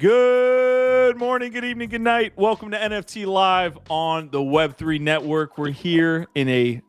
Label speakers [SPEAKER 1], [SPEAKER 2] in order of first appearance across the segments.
[SPEAKER 1] Good morning, good evening, good night. Welcome to NFT Live on the Web3 Network. We're here in a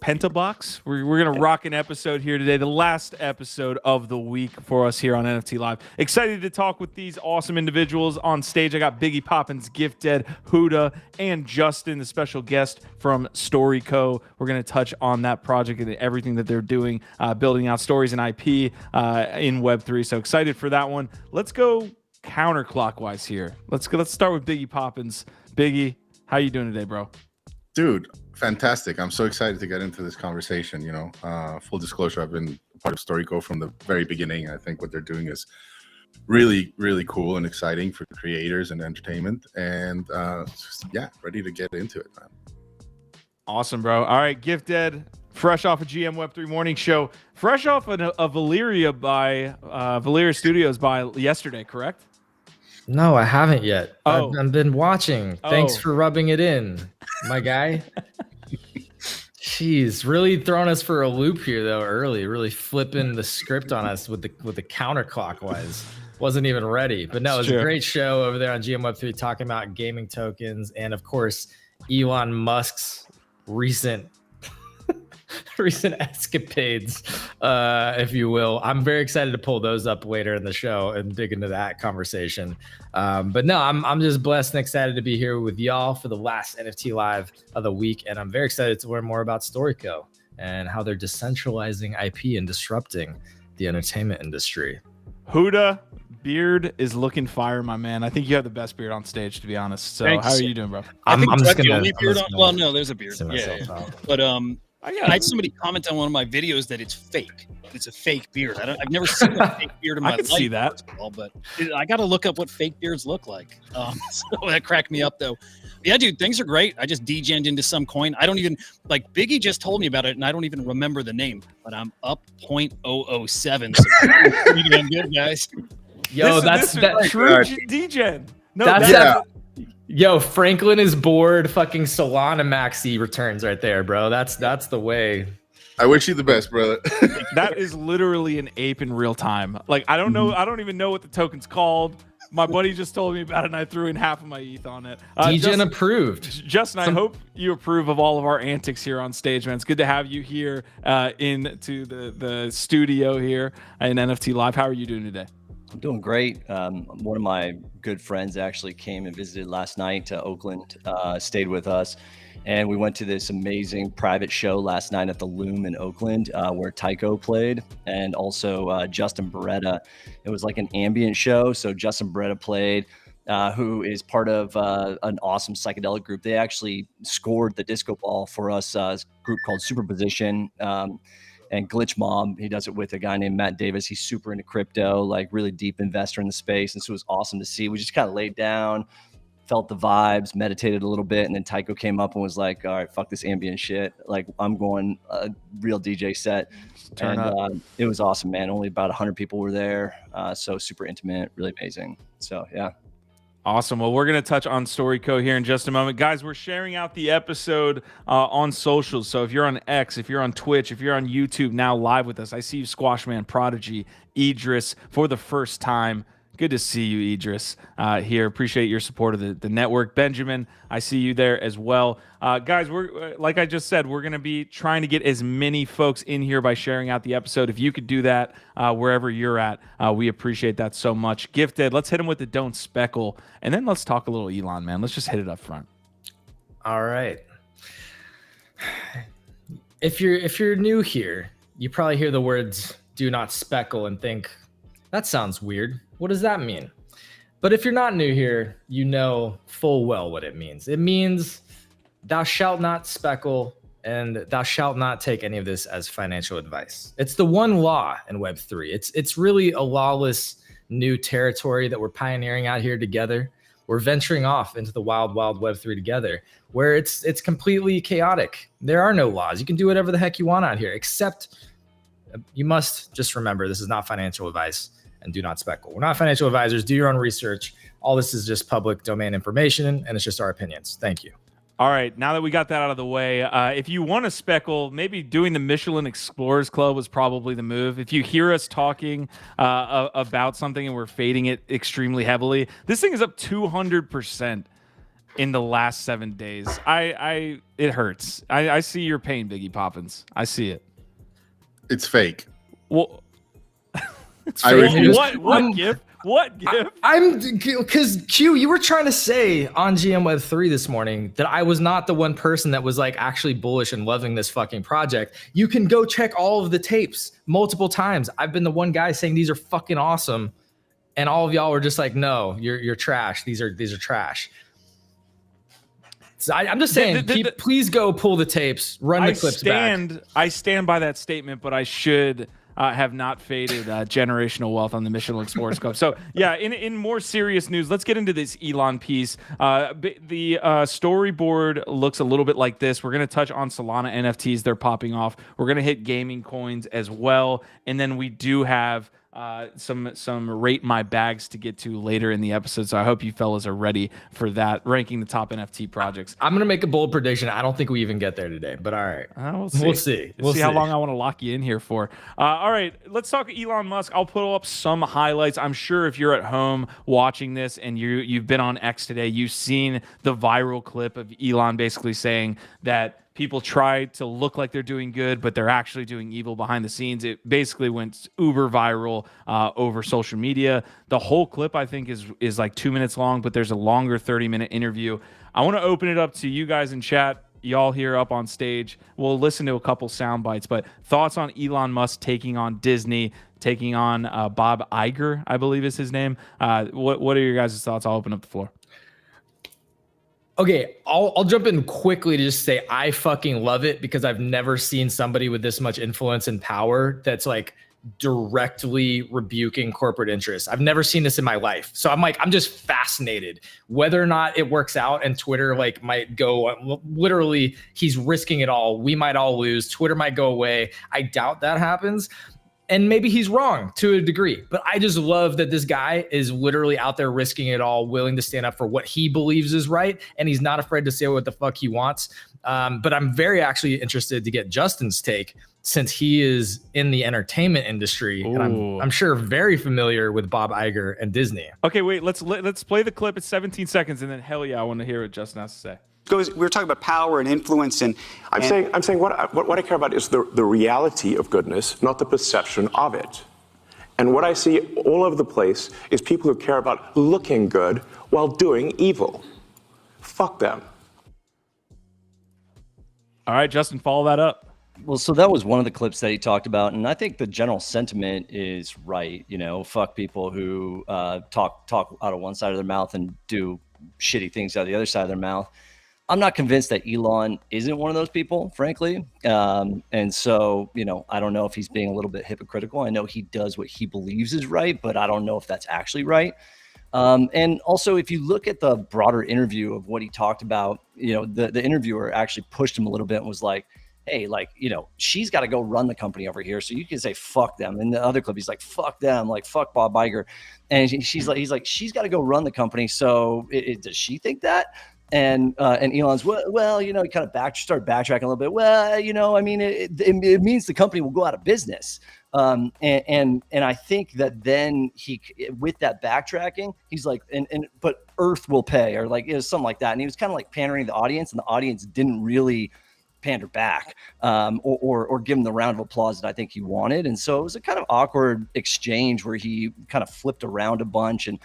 [SPEAKER 1] pentabox. We're going to rock an episode here today, the last episode of the week for us here on NFT Live. Excited to talk with these awesome individuals on stage. I got Biggie Poppins, Gifted, Huda, and Justin, the special guest from StoryCo. We're going to touch on that project and everything that they're doing, building out stories and IP in Web3. So excited for that one. Let's go counterclockwise here. Let's start with Biggie Poppins. Biggie, how you doing today, bro?
[SPEAKER 2] Dude, fantastic. I'm so excited to get into this conversation. Full disclosure, I've been part of StoryCo from the very beginning. I think what they're doing is really, really cool and exciting for creators and entertainment. And ready to get into it, man.
[SPEAKER 1] Awesome, bro. All right, Gifted, fresh off a GM Web3 morning show, fresh off a Valeria by Valeria Studios by yesterday, correct?
[SPEAKER 3] No, I haven't yet.
[SPEAKER 1] Oh.
[SPEAKER 3] I've been watching. Thanks for rubbing it in, my guy. Jeez, really throwing us for a loop here though early, really flipping the script on us with the counterclockwise. Wasn't even ready. But no, it was a great show over there on GM Web3 talking about gaming tokens and of course Elon Musk's recent escapades, if you will. I'm very excited to pull those up later in the show and dig into that conversation. But no, I'm just blessed and excited to be here with y'all for the last NFT Live of the week. And I'm very excited to learn more about StoryCo and how they're decentralizing IP and disrupting the entertainment industry.
[SPEAKER 1] Huda, beard is looking fire, my man. I think you have the best beard on stage, to be honest. So
[SPEAKER 4] Thanks.
[SPEAKER 1] How are you doing, bro?
[SPEAKER 4] I'm just
[SPEAKER 3] gonna,
[SPEAKER 4] the only beard on. Well, no, there's a beard. Yeah. But I had somebody comment on one of my videos that it's fake. It's a fake beard. I've never seen a fake beard in my life.
[SPEAKER 1] I can see that.
[SPEAKER 4] All, but I got to look up what fake beards look like. So that cracked me up, though. Yeah, dude, things are great. I just degened into some coin. I don't even, like, Biggie just told me about it, and I don't even remember the name. But I'm up 0.007. So pretty damn good, guys.
[SPEAKER 3] Yo,
[SPEAKER 1] that's true degen. No,
[SPEAKER 3] Yo, Franklin is bored. Fucking Solana Maxi returns right there, bro. That's the way.
[SPEAKER 2] I wish you the best, brother.
[SPEAKER 1] That is literally an ape in real time. Like, I don't know. I don't even know what the token's called. My buddy just told me about it, and I threw in half of my ETH on it.
[SPEAKER 3] Degen approved.
[SPEAKER 1] Justin, I hope you approve of all of our antics here on stage, man. It's good to have you here into the studio here in NFT Live. How are you doing today?
[SPEAKER 5] I'm doing great. One of my good friends actually came and visited last night to Oakland, stayed with us, and we went to this amazing private show last night at the Loom in Oakland where Tycho played, and also Justin Beretta. It was like an ambient show, so Justin Beretta played, who is part of an awesome psychedelic group. They actually scored the disco ball for us, a group called Superposition. And Glitch Mob, he does it with a guy named Matt Davis. He's super into crypto, like really deep investor in the space. And so it was awesome to see. We just kind of laid down, felt the vibes, meditated a little bit. And then Tycho came up and was like, all right, fuck this ambient shit. Like, I'm going a real DJ set.
[SPEAKER 1] Turn up.
[SPEAKER 5] It was awesome, man. Only about 100 people were there. So super intimate, really amazing. So, yeah.
[SPEAKER 1] Awesome. Well, we're going to touch on StoryCo here in just a moment. Guys, we're sharing out the episode on socials. So if you're on X, if you're on Twitch, if you're on YouTube now live with us, I see you, Squashman, Prodigy, Idris, for the first time. Good to see you, Idris, here. Appreciate your support of the network. Benjamin, I see you there as well. Guys, we're like I just said, we're going to be trying to get as many folks in here by sharing out the episode. If you could do that wherever you're at, we appreciate that so much. Gifted, let's hit him with the don't speckle, and then let's talk a little Elon, man. Let's just hit it up front.
[SPEAKER 3] All right. If you're new here, you probably hear the words "do not speckle" and think, that sounds weird. What does that mean? But if you're not new here, you know full well what it means. It means thou shalt not speckle, and thou shalt not take any of this as financial advice. It's the one law in Web3. It's really a lawless new territory that we're pioneering out here together. We're venturing off into the wild, wild Web3 together, where it's completely chaotic. There are no laws. You can do whatever the heck you want out here, except you must just remember this is not financial advice. And do not speckle. We're not financial advisors. Do your own research. All this is just public domain information, and it's just our opinions. Thank you.
[SPEAKER 1] All right, now that we got that out of the way, if you want to speckle, maybe doing the Michelin Explorers Club was probably the move. If you hear us talking about something and we're fading it extremely heavily, this thing is up 200% in the last 7 days. It hurts. I see your pain, Biggie Poppins. I see it.
[SPEAKER 2] It's fake.
[SPEAKER 1] Well,
[SPEAKER 2] I refuse.
[SPEAKER 1] What gift? What gift?
[SPEAKER 3] I'm because Q, you were trying to say on GM Web 3 this morning that I was not the one person that was like actually bullish and loving this fucking project. You can go check all of the tapes multiple times. I've been the one guy saying these are fucking awesome, and all of y'all were just like, no, you're trash. These are trash. So I'm just saying, please go pull the tapes, run the clips back.
[SPEAKER 1] I stand by that statement, but I should have not faded generational wealth on the Michelin Explorers Club. So yeah, in more serious news, let's get into this Elon piece. The storyboard looks a little bit like this. We're going to touch on Solana NFTs. They're popping off. We're going to hit gaming coins as well. And then we do have some rate my bags to get to later in the episode. So I hope you fellas are ready for that, ranking the top NFT projects.
[SPEAKER 3] I'm going to make a bold prediction. I don't think we even get there today, but all right.
[SPEAKER 1] We'll see. We'll see how long I want to lock you in here for. All right, let's talk Elon Musk. I'll pull up some highlights. I'm sure if you're at home watching this and you've been on X today, you've seen the viral clip of Elon basically saying that people try to look like they're doing good, but they're actually doing evil behind the scenes. It basically went uber viral over social media. The whole clip, I think, is like 2 minutes long, but there's a longer 30-minute interview. I want to open it up to you guys in chat. Y'all here up on stage. We'll listen to a couple sound bites, but thoughts on Elon Musk taking on Disney, taking on Bob Iger, I believe is his name. What are your guys' thoughts? I'll open up the floor.
[SPEAKER 3] Okay, I'll jump in quickly to just say I fucking love it because I've never seen somebody with this much influence and power that's like directly rebuking corporate interests. I've never seen this in my life. So I'm just fascinated whether or not it works out, and Twitter like might go, literally he's risking it all. We might all lose. Twitter might go away. I doubt that happens. And maybe he's wrong to a degree, but I just love that this guy is literally out there risking it all, willing to stand up for what he believes is right. And he's not afraid to say what the fuck he wants. But I'm very actually interested to get Justin's take, since he is in the entertainment industry.
[SPEAKER 1] Ooh.
[SPEAKER 3] And I'm sure very familiar with Bob Iger and Disney.
[SPEAKER 1] Okay, wait, let's play the clip. It's 17 seconds, and then hell yeah, I want to hear what Justin has to say.
[SPEAKER 6] We were talking about power and influence, and
[SPEAKER 7] I'm saying what I care about is the reality of goodness, not the perception of it. And what I see all over the place is people who care about looking good while doing evil. Fuck them.
[SPEAKER 1] All right, Justin, follow that up.
[SPEAKER 5] Well, so that was one of the clips that he talked about, and I think the general sentiment is right. You know, fuck people who talk out of one side of their mouth and do shitty things out of the other side of their mouth. I'm not convinced that Elon isn't one of those people, frankly. And so, you know, I don't know if he's being a little bit hypocritical. I know he does what he believes is right, but I don't know if that's actually right. And also, if you look at the broader interview of what he talked about, you know, the interviewer actually pushed him a little bit and was like, hey, like, you know, she's got to go run the company over here. So you can say, fuck them. In the other clip, he's like, fuck them, like, fuck Bob Iger. And he's like, she's got to go run the company. So does she think that? And Elon's, well, you know, he kind of started backtracking a little bit. Well, you know, I mean, it means the company will go out of business. And I think that then with that backtracking, he's like, but Earth will pay, or like, you know, something like that. And he was kind of like pandering to the audience, and the audience didn't really pander back, or give him the round of applause that I think he wanted. And so it was a kind of awkward exchange where he kind of flipped around a bunch. And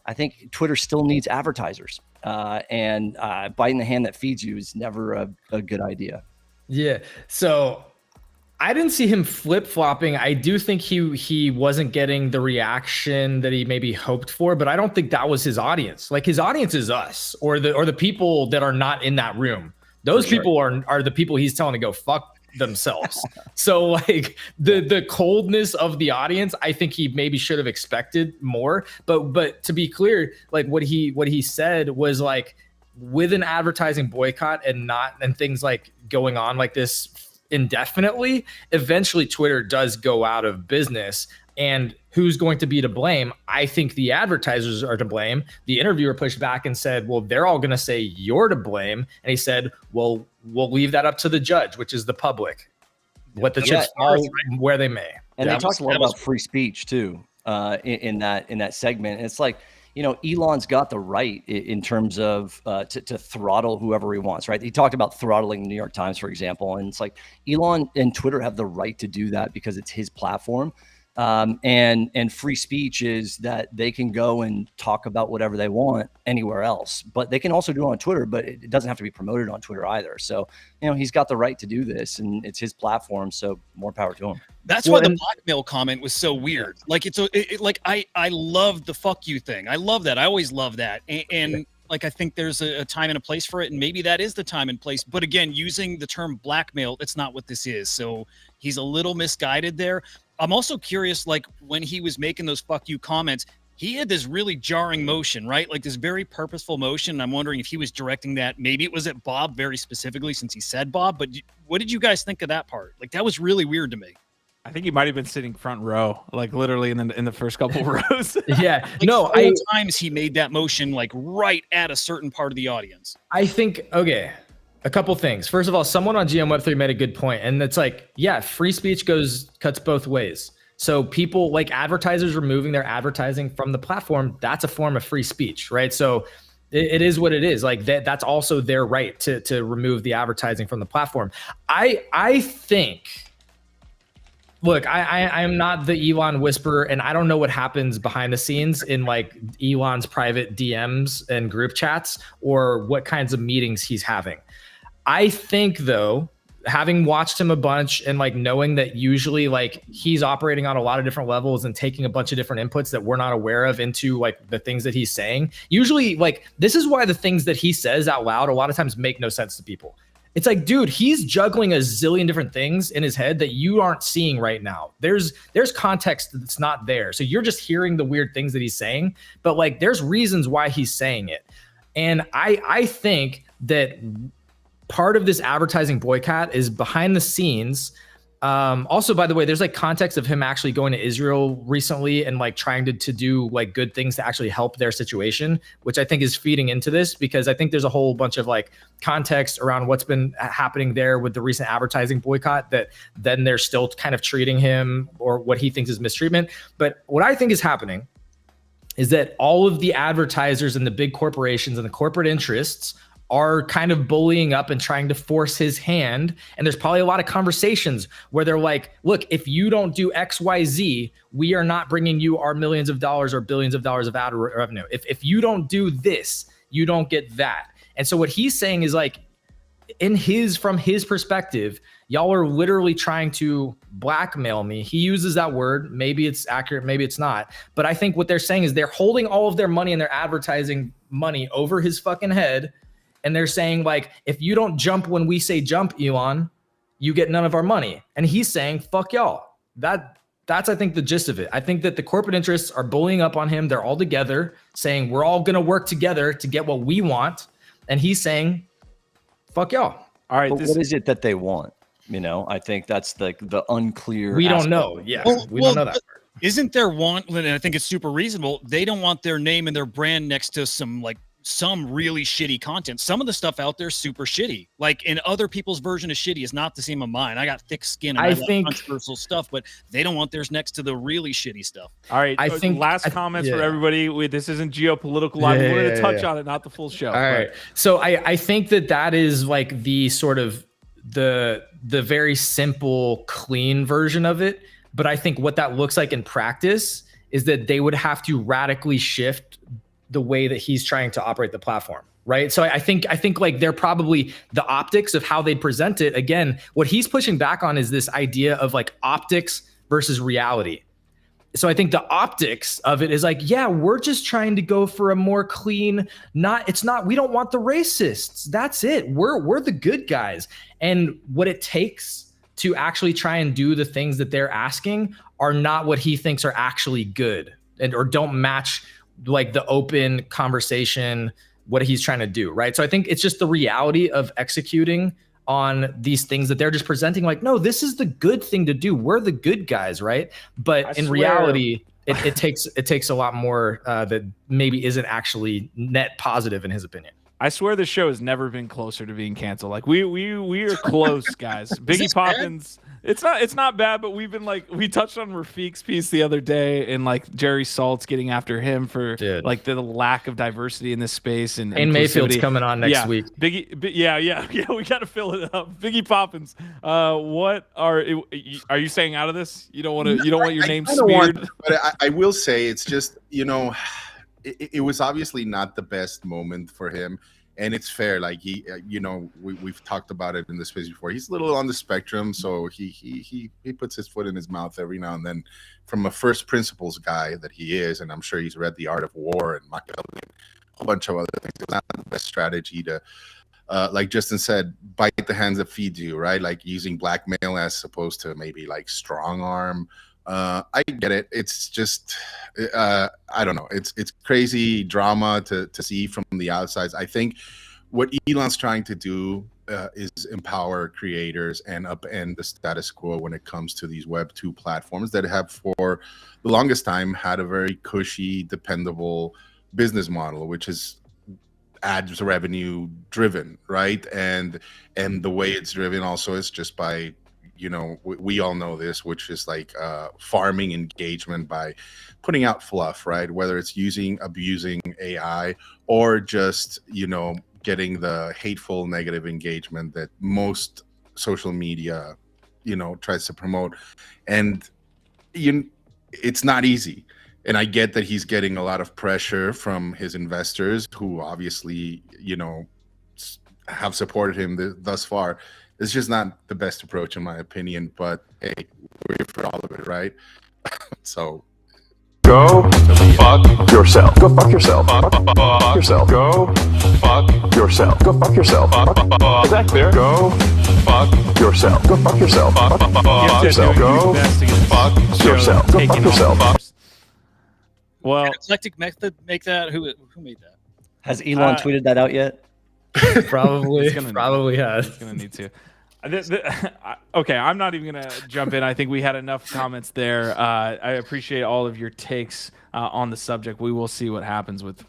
[SPEAKER 5] I think Twitter still needs advertisers. And biting the hand that feeds you is never a good idea.
[SPEAKER 3] Yeah. So I didn't see him flip-flopping. I do think he wasn't getting the reaction that he maybe hoped for, but I don't think that was his audience. Like, his audience is us, or the people that are not in that room. Those people are the people he's telling to go fuck themselves. So like the coldness of the audience, I think he maybe should have expected more. But to be clear, like what he said was like, with an advertising boycott and things like going on like this indefinitely, eventually Twitter does go out of business. And who's going to be to blame? I think the advertisers are to blame. The interviewer pushed back and said, well, they're all going to say you're to blame. And he said, well, we'll leave that up to the judge, which is the public. Let the chips fall where they may.
[SPEAKER 5] And they talked a lot about free speech too, in that segment. And it's like, you know, Elon's got the right in terms of to throttle whoever he wants, right? He talked about throttling the New York Times, for example. And it's like Elon and Twitter have the right to do that because it's his platform. And free speech is that they can go and talk about whatever they want anywhere else, but they can also do it on Twitter, but it doesn't have to be promoted on Twitter either. So, you know, he's got the right to do this and it's his platform. So more power to him.
[SPEAKER 4] That's why the blackmail comment was so weird. Like like I love the fuck you thing. I love that. I always love that. And like, I think there's a time and a place for it. And maybe that is the time and place. But again, using the term blackmail, that's not what this is. So he's a little misguided there. I'm also curious, like when he was making those fuck you comments, he had this really jarring motion, right? Like this very purposeful motion. I'm wondering if he was directing that. Maybe it was at Bob very specifically since he said Bob. But what did you guys think of that part? Like that was really weird to me.
[SPEAKER 1] I think he might have been sitting front row, like literally in the first couple rows.
[SPEAKER 3] Yeah,
[SPEAKER 4] like
[SPEAKER 3] no,
[SPEAKER 4] times he made that motion like right at a certain part of the audience.
[SPEAKER 3] I think, okay, a couple things. First of all, someone on GM Web3 made a good point, and it's like, yeah, free speech cuts both ways. So people like advertisers removing their advertising from the platform, that's a form of free speech, right? So it is what it is. Like that's also their right to remove the advertising from the platform. I think. Look, I am not the Elon whisperer, and I don't know what happens behind the scenes in like Elon's private DMs and group chats or what kinds of meetings he's having. I think though, having watched him a bunch and like knowing that usually like he's operating on a lot of different levels and taking a bunch of different inputs that we're not aware of into like the things that he's saying, usually like this is why the things that he says out loud a lot of times make no sense to people. It's like, dude, he's juggling a zillion different things in his head that you aren't seeing right now. There's context that's not there. So you're just hearing the weird things that he's saying, but like there's reasons why he's saying it. And I think that part of this advertising boycott is behind the scenes. Also, by the way, there's like context of him actually going to Israel recently and like trying to do like good things to actually help their situation, which I think is feeding into this because I think there's a whole bunch of like context around what's been happening there with the recent advertising boycott that then they're still kind of treating him or what he thinks is mistreatment. But what I think is happening is that all of the advertisers and the big corporations and the corporate interests are kind of bullying up and trying to force his hand. And there's probably a lot of conversations where they're like, look, if you don't do X, Y, Z, we are not bringing you our millions of dollars or billions of dollars of ad revenue. If you don't do this, you don't get that. And so what he's saying is like, from his perspective, y'all are literally trying to blackmail me. He uses that word. Maybe it's accurate, maybe it's not. But I think what they're saying is they're holding all of their money and their advertising money over his fucking head. And they're saying like, if you don't jump when we say jump, Elon, you get none of our money. And he's saying, fuck y'all. That's, I think, the gist of it. I think that the corporate interests are bullying up on him. They're all together saying, we're all going to work together to get what we want. And he's saying, fuck y'all.
[SPEAKER 1] All right.
[SPEAKER 5] But what is it that they want? You know, I think that's the unclear.
[SPEAKER 3] We don't know. Yeah. We don't know that.
[SPEAKER 4] Isn't there want, and I think it's super reasonable. They don't want their name and their brand next to some really shitty content. Some of the stuff out there is super shitty. Like in other people's version of shitty is not the same of mine. I got thick skin and I think controversial stuff, but they don't want theirs next to the really shitty stuff.
[SPEAKER 1] All right. I think last comments for everybody. This isn't geopolitical live. We wanted to touch on it, not the full show.
[SPEAKER 3] All right. So I think that is like the sort of the very simple, clean version of it. But I think what that looks like in practice is that they would have to radically shift the way that he's trying to operate the platform, right? So I think like they're probably the optics of how they present it. Again, what he's pushing back on is this idea of like optics versus reality. So I think the optics of it is like, yeah, we're just trying to go for a more clean, we don't want the racists. That's it. We're the good guys. And what it takes to actually try and do the things that they're asking are not what he thinks are actually good or don't match like the open conversation, what he's trying to do, right? So I think it's just the reality of executing on these things that they're just presenting like, no, this is the good thing to do. We're the good guys, right? But
[SPEAKER 1] I
[SPEAKER 3] in
[SPEAKER 1] swear-
[SPEAKER 3] reality, it takes a lot more that maybe isn't actually net positive in his opinion.
[SPEAKER 1] I swear this show has never been closer to being canceled. Like we are close, guys. Biggie
[SPEAKER 4] this bad?
[SPEAKER 1] Poppins. It's not bad, but we've been like, we touched on Rafiq's piece the other day, and like Jerry Salt's getting after him for
[SPEAKER 3] Dude.
[SPEAKER 1] like the lack of diversity in this space and
[SPEAKER 3] And Mayfield's
[SPEAKER 1] inclusivity.
[SPEAKER 3] coming on next
[SPEAKER 1] Yeah.
[SPEAKER 3] week.
[SPEAKER 1] Yeah. We got to fill it up. Biggie Poppins. What are you saying out of this? You don't want to. You don't want your name
[SPEAKER 2] I don't want-
[SPEAKER 1] smeared.
[SPEAKER 2] But I will say it's just, it was obviously not the best moment for him. And it's fair. Like we've talked about it in the space before. He's a little on the spectrum. So he puts his foot in his mouth every now and then from a first principles guy that he is. And I'm sure he's read The Art of War and Machiavelli, a whole bunch of other things. It's not the best strategy to, like Justin said, bite the hands that feed you, right? Like using blackmail as opposed to maybe like strong arm. I get it. It's just, I don't know. It's crazy drama to see from the outsides. I think what Elon's trying to do is empower creators and upend the status quo when it comes to these Web 2 platforms that have for the longest time had a very cushy, dependable business model, which is ads revenue driven, right? And the way it's driven also is just by, we all know this, which is like farming engagement by putting out fluff, right? Whether it's abusing AI or just, getting the hateful negative engagement that most social media, tries to promote. And it's not easy. And I get that he's getting a lot of pressure from his investors who obviously, have supported him thus far. It's just not the best approach, in my opinion. But hey, we're here for all of it, right? So
[SPEAKER 7] Go fuck yourself. Go fuck yourself. Fuck yourself. Go fuck yourself. Go fuck yourself. Is that clear? Go fuck yourself. Go fuck yourself. Fuck yourself. Go fuck yourself. Go fuck yourself.
[SPEAKER 1] Well,
[SPEAKER 4] Can Eclectic method make that? Who made that?
[SPEAKER 5] Has Elon tweeted that out yet?
[SPEAKER 3] Probably
[SPEAKER 1] It's gonna-
[SPEAKER 3] probably has.
[SPEAKER 1] it's gonna need to. Okay, I'm not even gonna jump in. I think we had enough comments there. I appreciate all of your takes on the subject. We will see what happens with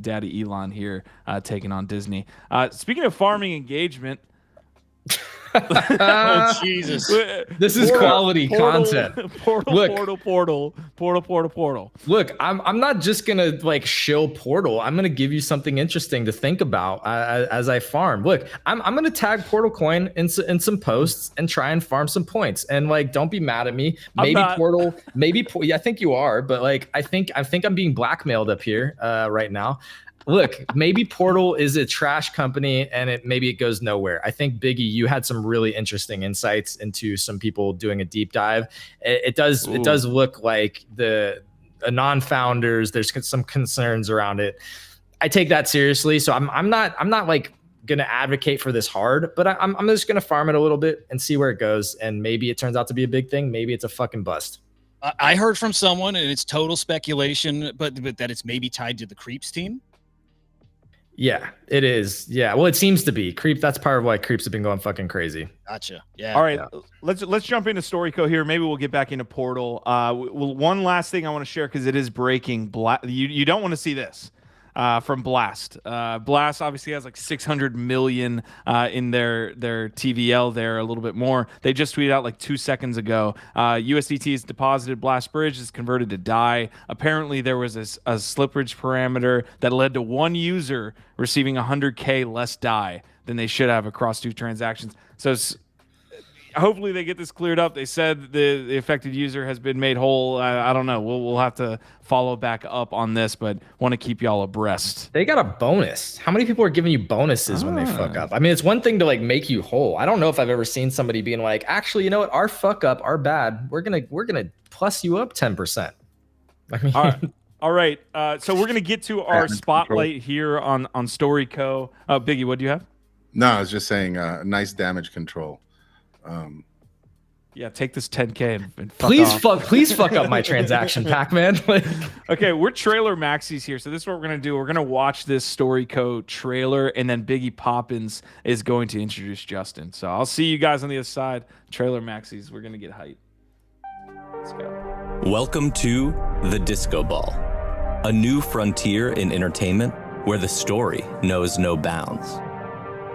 [SPEAKER 1] Daddy Elon here taking on Disney. Speaking of farming engagement,
[SPEAKER 4] Oh Jesus!
[SPEAKER 3] This is quality content.
[SPEAKER 1] Portal.
[SPEAKER 3] Look, I'm not just gonna like shill Portal. I'm gonna give you something interesting to think about as I farm. Look, I'm gonna tag Portal Coin in some posts and try and farm some points. And like, don't be mad at me. Maybe
[SPEAKER 1] not.
[SPEAKER 3] Portal, yeah, I think you are, but like, I think I'm being blackmailed up here right now. Look, maybe Portal is a trash company and maybe it goes nowhere. I think Biggie, you had some really interesting insights into some people doing a deep dive. It does look like the non-founders, there's some concerns around it. I take that seriously. So I'm not like gonna advocate for this hard, but I'm just gonna farm it a little bit and see where it goes. And maybe it turns out to be a big thing. Maybe it's a fucking bust.
[SPEAKER 4] I heard from someone, and it's total speculation, but that it's maybe tied to the Creeps team.
[SPEAKER 3] Yeah, it is. Yeah, well, it seems to be Creep. That's part of why Creeps have been going fucking crazy.
[SPEAKER 4] Gotcha. Yeah.
[SPEAKER 1] All right, let's jump into Storyco here. Maybe we'll get back into Portal. One last thing I want to share because it is breaking. You don't want to see this. From Blast. Blast obviously has like 600 million in their TVL there, a little bit more. They just tweeted out like 2 seconds ago. USDT is deposited. Blast Bridge is converted to DAI. Apparently there was a slippage parameter that led to one user receiving 100K less DAI than they should have across two transactions. So hopefully they get this cleared up. They said the affected user has been made whole. I don't know. We'll have to follow back up on this, but want to keep y'all abreast.
[SPEAKER 3] They got a bonus. How many people are giving you bonuses when they fuck up? I mean, it's one thing to like make you whole. I don't know if I've ever seen somebody being like, actually, you know what? Our fuck up, our bad. We're gonna plus you up 10%. I mean,
[SPEAKER 1] All right. So we're gonna get to our spotlight here on Storyco. Biggie, what do you have?
[SPEAKER 2] No, I was just saying, nice damage control.
[SPEAKER 1] Yeah, take this 10K and fuck off.
[SPEAKER 3] Please fuck up my transaction, Pac-Man. Like,
[SPEAKER 1] Okay, we're trailer maxis here. So this is what we're going to do. We're going to watch this Story Code trailer, and then Biggie Poppins is going to introduce Justin. So I'll see you guys on the other side. Trailer maxis. We're going to get hype. Let's go.
[SPEAKER 8] Welcome to The Disco Ball, a new frontier in entertainment where the story knows no bounds.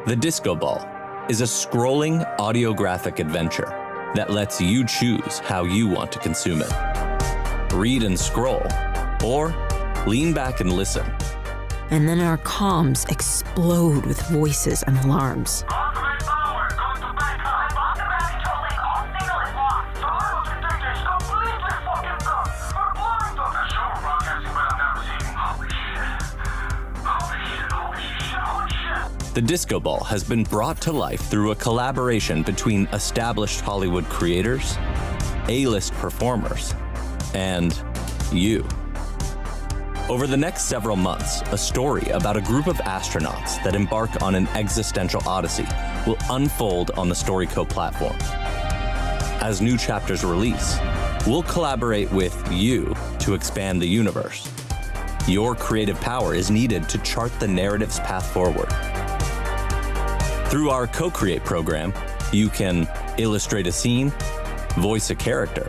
[SPEAKER 8] The Disco Ball is a scrolling audiographic adventure that lets you choose how you want to consume it. Read and scroll, or lean back and listen.
[SPEAKER 9] And then our comms explode with voices and alarms.
[SPEAKER 8] The Disco Ball has been brought to life through a collaboration between established Hollywood creators, A-list performers, and you. Over the next several months, a story about a group of astronauts that embark on an existential odyssey will unfold on the StoryCo platform. As new chapters release, we'll collaborate with you to expand the universe. Your creative power is needed to chart the narrative's path forward. Through our Co-Create program, you can illustrate a scene, voice a character,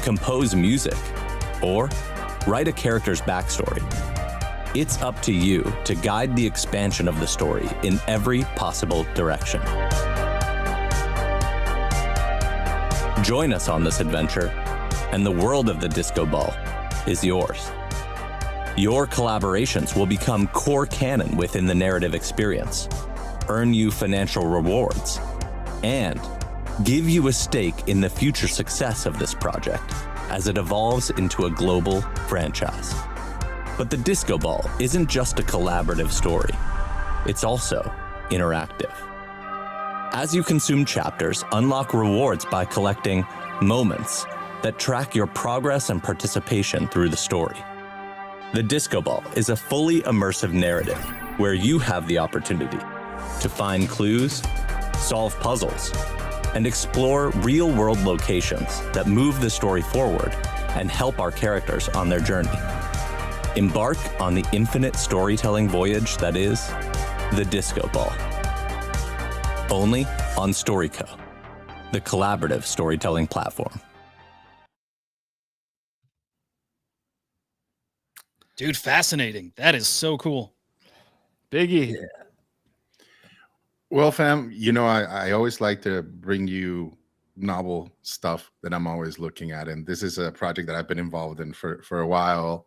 [SPEAKER 8] compose music, or write a character's backstory. It's up to you to guide the expansion of the story in every possible direction. Join us on this adventure, and the world of the Disco Ball is yours. Your collaborations will become core canon within the narrative experience, earn you financial rewards, and give you a stake in the future success of this project as it evolves into a global franchise. But the Disco Ball isn't just a collaborative story, it's also interactive. As you consume chapters, unlock rewards by collecting moments that track your progress and participation through the story. The Disco Ball is a fully immersive narrative where you have the opportunity to find clues, solve puzzles, and explore real-world locations that move the story forward and help our characters on their journey. Embark on the infinite storytelling voyage that is the Disco Ball. Only on StoryCo, the collaborative storytelling platform.
[SPEAKER 4] Dude, fascinating. That is so cool.
[SPEAKER 1] Biggie.
[SPEAKER 2] Well, fam, I always like to bring you novel stuff that I'm always looking at. And this is a project that I've been involved in for a while.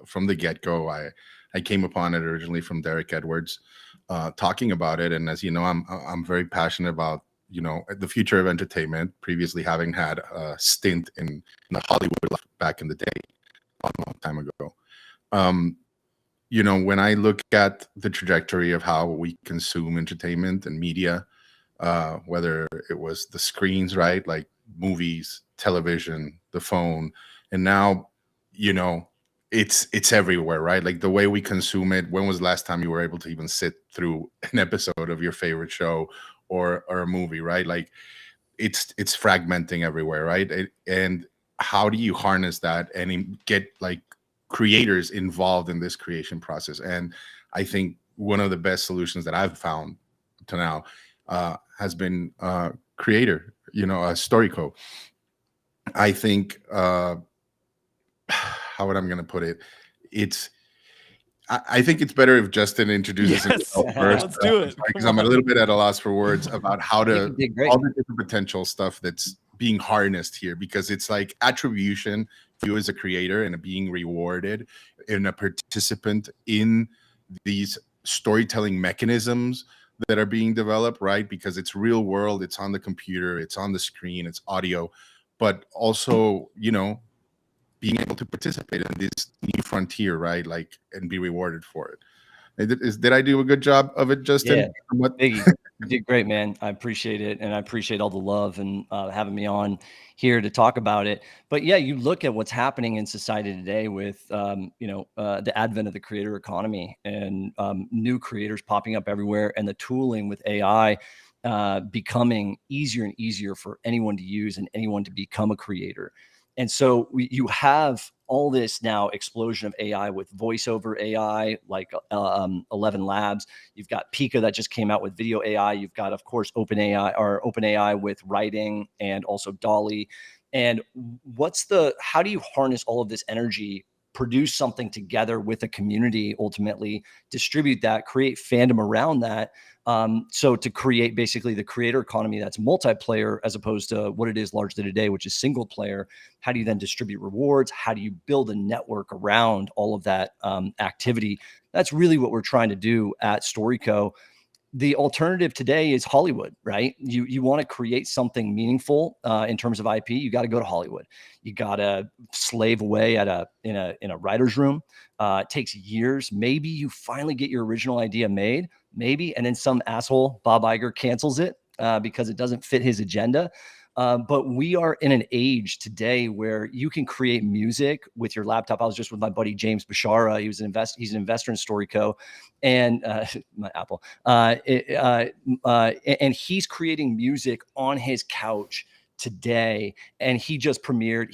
[SPEAKER 2] From the get-go, I came upon it originally from Derek Edwards talking about it. And as you know, I'm very passionate about, the future of entertainment, previously having had a stint in the Hollywood back in the day, a long time ago. When I look at the trajectory of how we consume entertainment and media, whether it was the screens, right, like movies, television, the phone, and now, it's everywhere, right? Like the way we consume it. When was the last time you were able to even sit through an episode of your favorite show or a movie, right? Like it's fragmenting everywhere, right? And how do you harness that and get like creators involved in this creation process? And I think one of the best solutions that I've found to now has been Creator, StoryCo. I think how would I'm going to put it? I think it's better if Justin introduces himself first.
[SPEAKER 1] Let's do it.
[SPEAKER 2] Because I'm a little bit at a loss for words about how to all the different potential stuff that's being harnessed here, because it's like attribution for you as a creator and being rewarded and a participant in these storytelling mechanisms that are being developed, right? Because it's real world, it's on the computer, it's on the screen, it's audio, but also, being able to participate in this new frontier, right? Like, and be rewarded for it. Did I do a good job of it, Justin?
[SPEAKER 5] Yeah, Biggie, you did great, man. I appreciate it, and I appreciate all the love and having me on here to talk about it. But yeah, you look at what's happening in society today with the advent of the creator economy and new creators popping up everywhere, and the tooling with AI becoming easier and easier for anyone to use and anyone to become a creator. And so you have all this now explosion of AI with voice over AI, like 11 Labs. You've got Pika that just came out with video AI. You've got, of course, OpenAI with writing, and also DALL-E. And how do you harness all of this energy, produce something together with a community, ultimately distribute that, create fandom around that? So to create basically the creator economy that's multiplayer as opposed to what it is largely today, which is single player. How do you then distribute rewards? How do you build a network around all of that activity? That's really what we're trying to do at StoryCo. The alternative today is Hollywood, right? You want to create something meaningful in terms of IP, you got to go to Hollywood. You got to slave away in a writer's room. It takes years. Maybe you finally get your original idea made, maybe, and then some asshole, Bob Iger, cancels it because it doesn't fit his agenda. But we are in an age today where you can create music with your laptop. I was just with my buddy James Bashara. He's an investor in StoryCo, and my Apple. And he's creating music on his couch today, and he just premiered.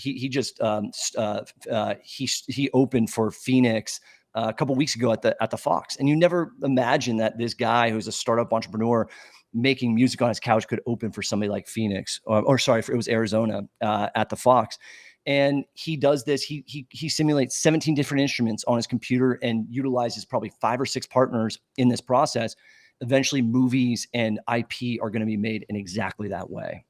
[SPEAKER 5] He opened for Phoenix a couple weeks ago at the Fox. And you never imagine that this guy who's a startup entrepreneur making music on his couch could open for somebody like Phoenix, or sorry, it was Arizona at the Fox. And he does this. He simulates 17 different instruments on his computer and utilizes probably 5 or 6 partners in this process. Eventually, movies and IP are going to be made in exactly that way.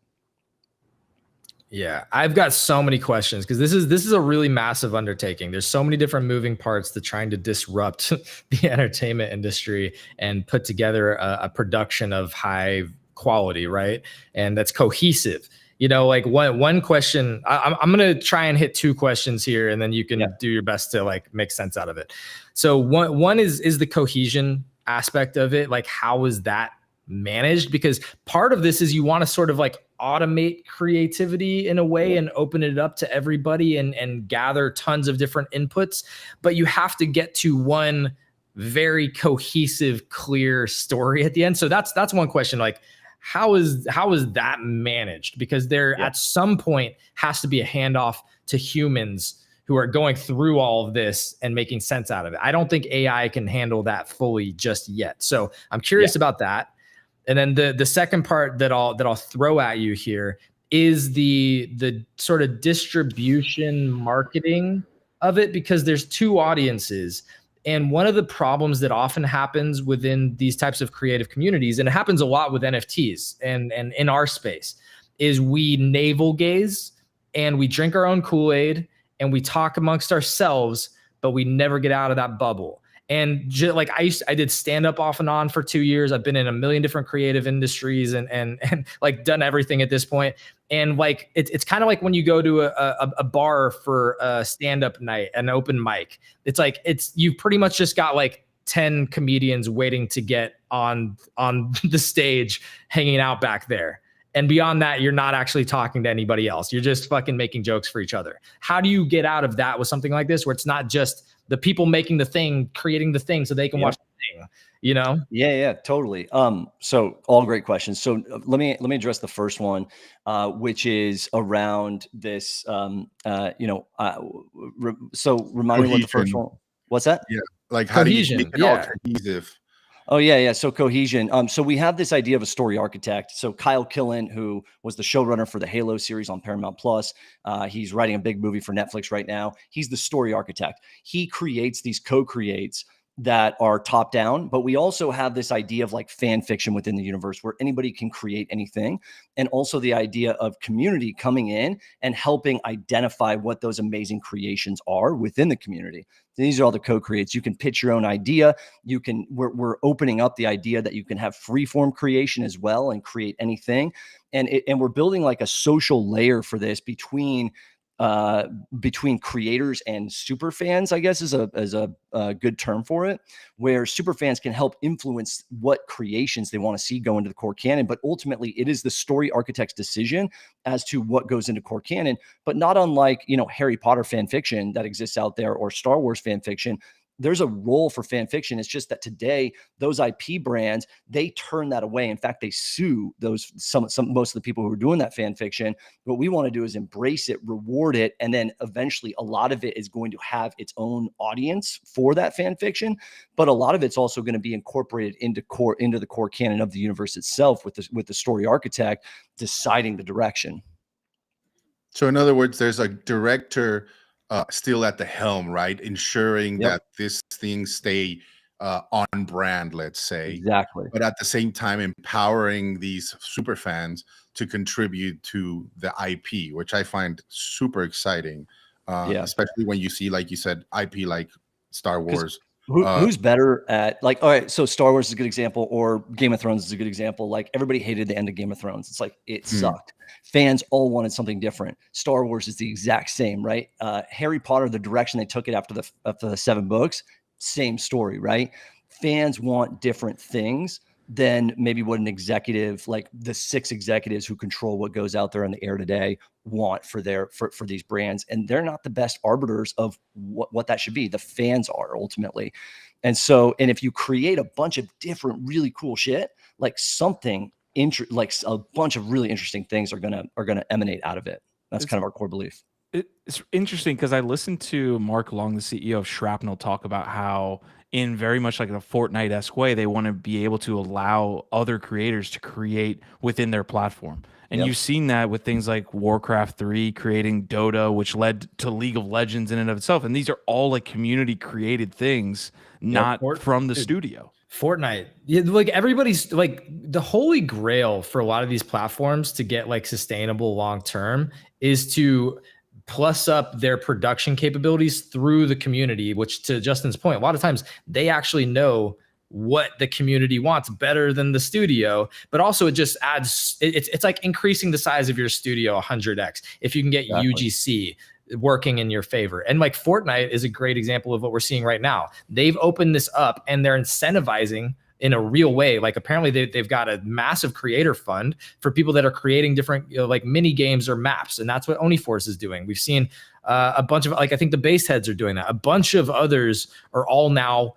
[SPEAKER 3] Yeah, I've got so many questions because this is a really massive undertaking. There's so many different moving parts to trying to disrupt the entertainment industry and put together a production of high quality, right? And that's cohesive. You know, like one question, I'm going to try and hit 2 questions here, and then you can do your best to like make sense out of it. So one is the cohesion aspect of it. Like, how is that managed? Because part of this is you want to sort of like automate creativity in a way and open it up to everybody and gather tons of different inputs, but you have to get to one very cohesive, clear story at the end. So that's one question. Like, how is that managed? Because there at some point has to be a handoff to humans who are going through all of this and making sense out of it. I don't think AI can handle that fully just yet. So I'm curious about that. And then the second part that I'll throw at you here is the sort of distribution marketing of it, because there's 2 audiences. And one of the problems that often happens within these types of creative communities, and it happens a lot with NFTs and in our space, is we navel gaze and we drink our own Kool-Aid and we talk amongst ourselves, but we never get out of that bubble. And like I did stand up off and on for 2 years. I've been in a million different creative industries and like done everything at this point. And like it's kind of like when you go to a bar for a stand up night, an open mic. It's like you pretty much just got like 10 comedians waiting to get on the stage, hanging out back there. And beyond that, you're not actually talking to anybody else. You're just fucking making jokes for each other. How do you get out of that with something like this, where it's not just the people making the thing, creating the thing so they can watch the thing, you know?
[SPEAKER 5] Yeah, totally. So all great questions. So let me address the first one, which is around this, so remind me what the first one, what's that?
[SPEAKER 2] Yeah. Like how
[SPEAKER 3] cohesion.
[SPEAKER 2] Do you make it all cohesive?
[SPEAKER 5] Oh, yeah. So cohesion. So we have this idea of a story architect. So Kyle Killen, who was the showrunner for the Halo series on Paramount Plus, he's writing a big movie for Netflix right now. He's the story architect. He creates these co-creates that are top down, but we also have this idea of like fan fiction within the universe where anybody can create anything. And also the idea of community coming in and helping identify what those amazing creations are within the community. These are all the co-creates. You can pitch your own idea. We're opening up the idea that you can have free form creation as well and create anything. And we're building like a social layer for this between creators and super fans, I guess is a good term for it, where super fans can help influence what creations they want to see go into the core canon. But ultimately it is the story architect's decision as to what goes into core canon, but not unlike, Harry Potter fan fiction that exists out there or Star Wars fan fiction. there's a role for fan fiction. It's just that today those IP brands, they turn that away. In fact, they sue those most of the people who are doing that fan fiction. What we want to do is embrace it, reward it, and then eventually a lot of it is going to have its own audience for that fan fiction, but a lot of it's also going to be incorporated into the core canon of the universe itself, with the story architect deciding the direction.
[SPEAKER 2] So in other words, there's a director still at the helm, right? Ensuring that this thing stay on brand, let's say.
[SPEAKER 5] Exactly.
[SPEAKER 2] But at the same time, empowering these super fans to contribute to the IP, which I find super exciting. Especially when you see, like you said, IP like Star Wars.
[SPEAKER 5] Who's better at, like, all right, so Star Wars is a good example, or Game of Thrones is a good example. Like, everybody hated the end of Game of Thrones. It's like, it sucked. Fans all wanted something different. Star Wars is the exact same, right? Harry Potter, the direction they took it after the 7 books, same story, right? Fans want different things than maybe what an executive, like the 6 executives who control what goes out there in the air today, want for these brands. And they're not the best arbiters of what that should be. The fans are ultimately. And if you create a bunch of different really cool shit, like like a bunch of really interesting things are gonna emanate out of it. That's kind of our core belief.
[SPEAKER 1] It's interesting because I listened to Mark Long, the CEO of Shrapnel, talk about how, in very much like a Fortnite-esque way, they want to be able to allow other creators to create within their platform. And you've seen that with things like Warcraft 3 creating Dota, which led to League of Legends in and of itself. And these are all like community created things, not from the studio.
[SPEAKER 3] Fortnite, like everybody's like, the holy grail for a lot of these platforms to get like sustainable long term is to plus up their production capabilities through the community, which, to Justin's point, a lot of times they actually know what the community wants better than the studio, but also it just adds, it's like increasing the size of your studio 100x if you can get UGC working in your favor. And like Fortnite is a great example of what we're seeing right now. They've opened this up and they're incentivizing in a real way. Like, apparently they've got a massive creator fund for people that are creating different, like mini games or maps. And that's what Oniforce is doing. We've seen a bunch of, like, I think the Baseheads are doing that. A bunch of others are all now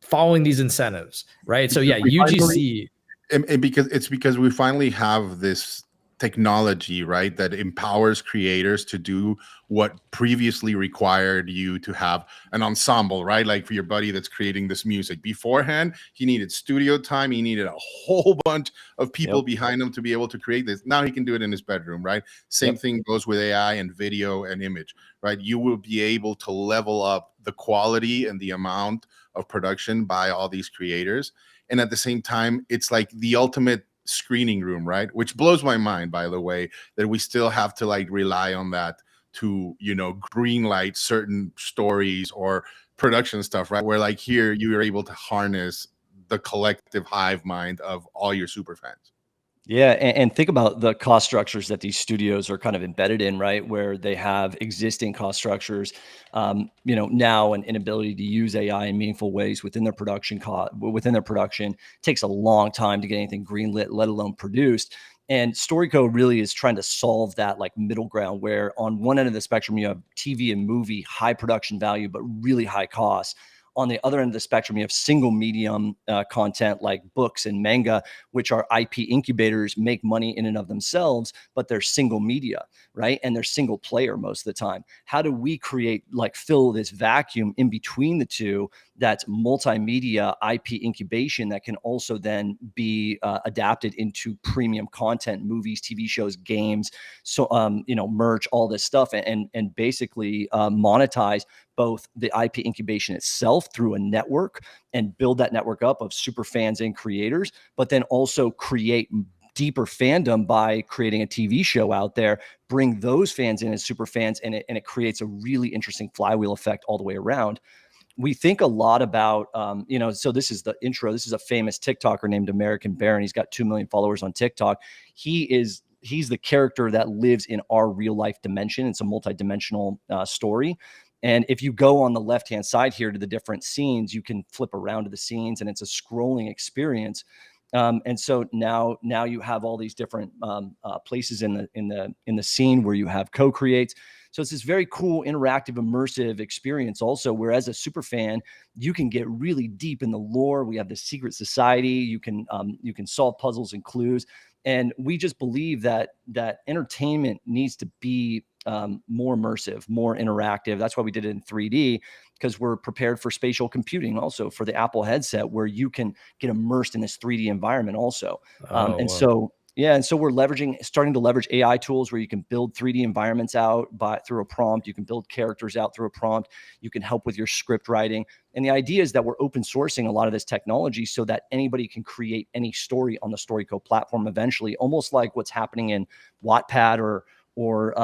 [SPEAKER 3] following these incentives, right? So yeah, UGC.
[SPEAKER 2] And because we finally have this technology, right, that empowers creators to do what previously required you to have an ensemble, right? Like for your buddy that's creating this music. Beforehand, he needed studio time. He needed a whole bunch of people behind him to be able to create this. Now he can do it in his bedroom, right? Same thing goes with AI and video and image, right? You will be able to level up the quality and the amount of production by all these creators. And at the same time, it's like the ultimate screening room, right? Which blows my mind, by the way, that we still have to like rely on that to, you know, green light certain stories or production stuff, right? Where like here you are able to harness the collective hive mind of all your super fans.
[SPEAKER 5] Yeah, and think about the cost structures that these studios are kind of embedded in, right? Where they have existing cost structures, you know, now an inability to use AI in meaningful ways within their production. It takes a long time to get anything greenlit, let alone produced. And StoryCo really is trying to solve that like middle ground, where on one end of the spectrum you have TV and movie, high production value but really high cost. On the other end of the spectrum, you have single medium content like books and manga, which are IP incubators, make money in and of themselves, but they're single media, right? And they're single player most of the time. How do we create, like, fill this vacuum in between the two that's multimedia IP incubation that can also then be adapted into premium content, movies, TV shows, games, so you know, merch, all this stuff, and basically monetize both the IP incubation itself through a network and build that network up of super fans and creators, but then also create deeper fandom by creating a TV show out there, bring those fans in as super fans, and it creates a really interesting flywheel effect all the way around. We think a lot about, you know, so this is the intro. This is a famous TikToker named American Baron. He's got 2 million followers on TikTok. He's the character that lives in our real life dimension. It's a multi-dimensional story. And if you go on the left-hand side here to the different scenes, you can flip around to the scenes and it's a scrolling experience. And so now you have all these different places in the scene where you have co-creates. So it's this very cool, interactive, immersive experience also, where as a super fan, you can get really deep in the lore. We have the secret society. You can solve puzzles and clues. And we just believe that entertainment needs to be more immersive, more interactive. That's why we did it in 3D, because we're prepared for spatial computing also for the Apple headset, where you can get immersed in this 3D environment also. So we're starting to leverage AI tools where you can build 3D environments out through a prompt. You can build characters out through a prompt. You can help with your script writing. And the idea is that we're open sourcing a lot of this technology so that anybody can create any story on the StoryCo platform eventually, almost like what's happening in Wattpad or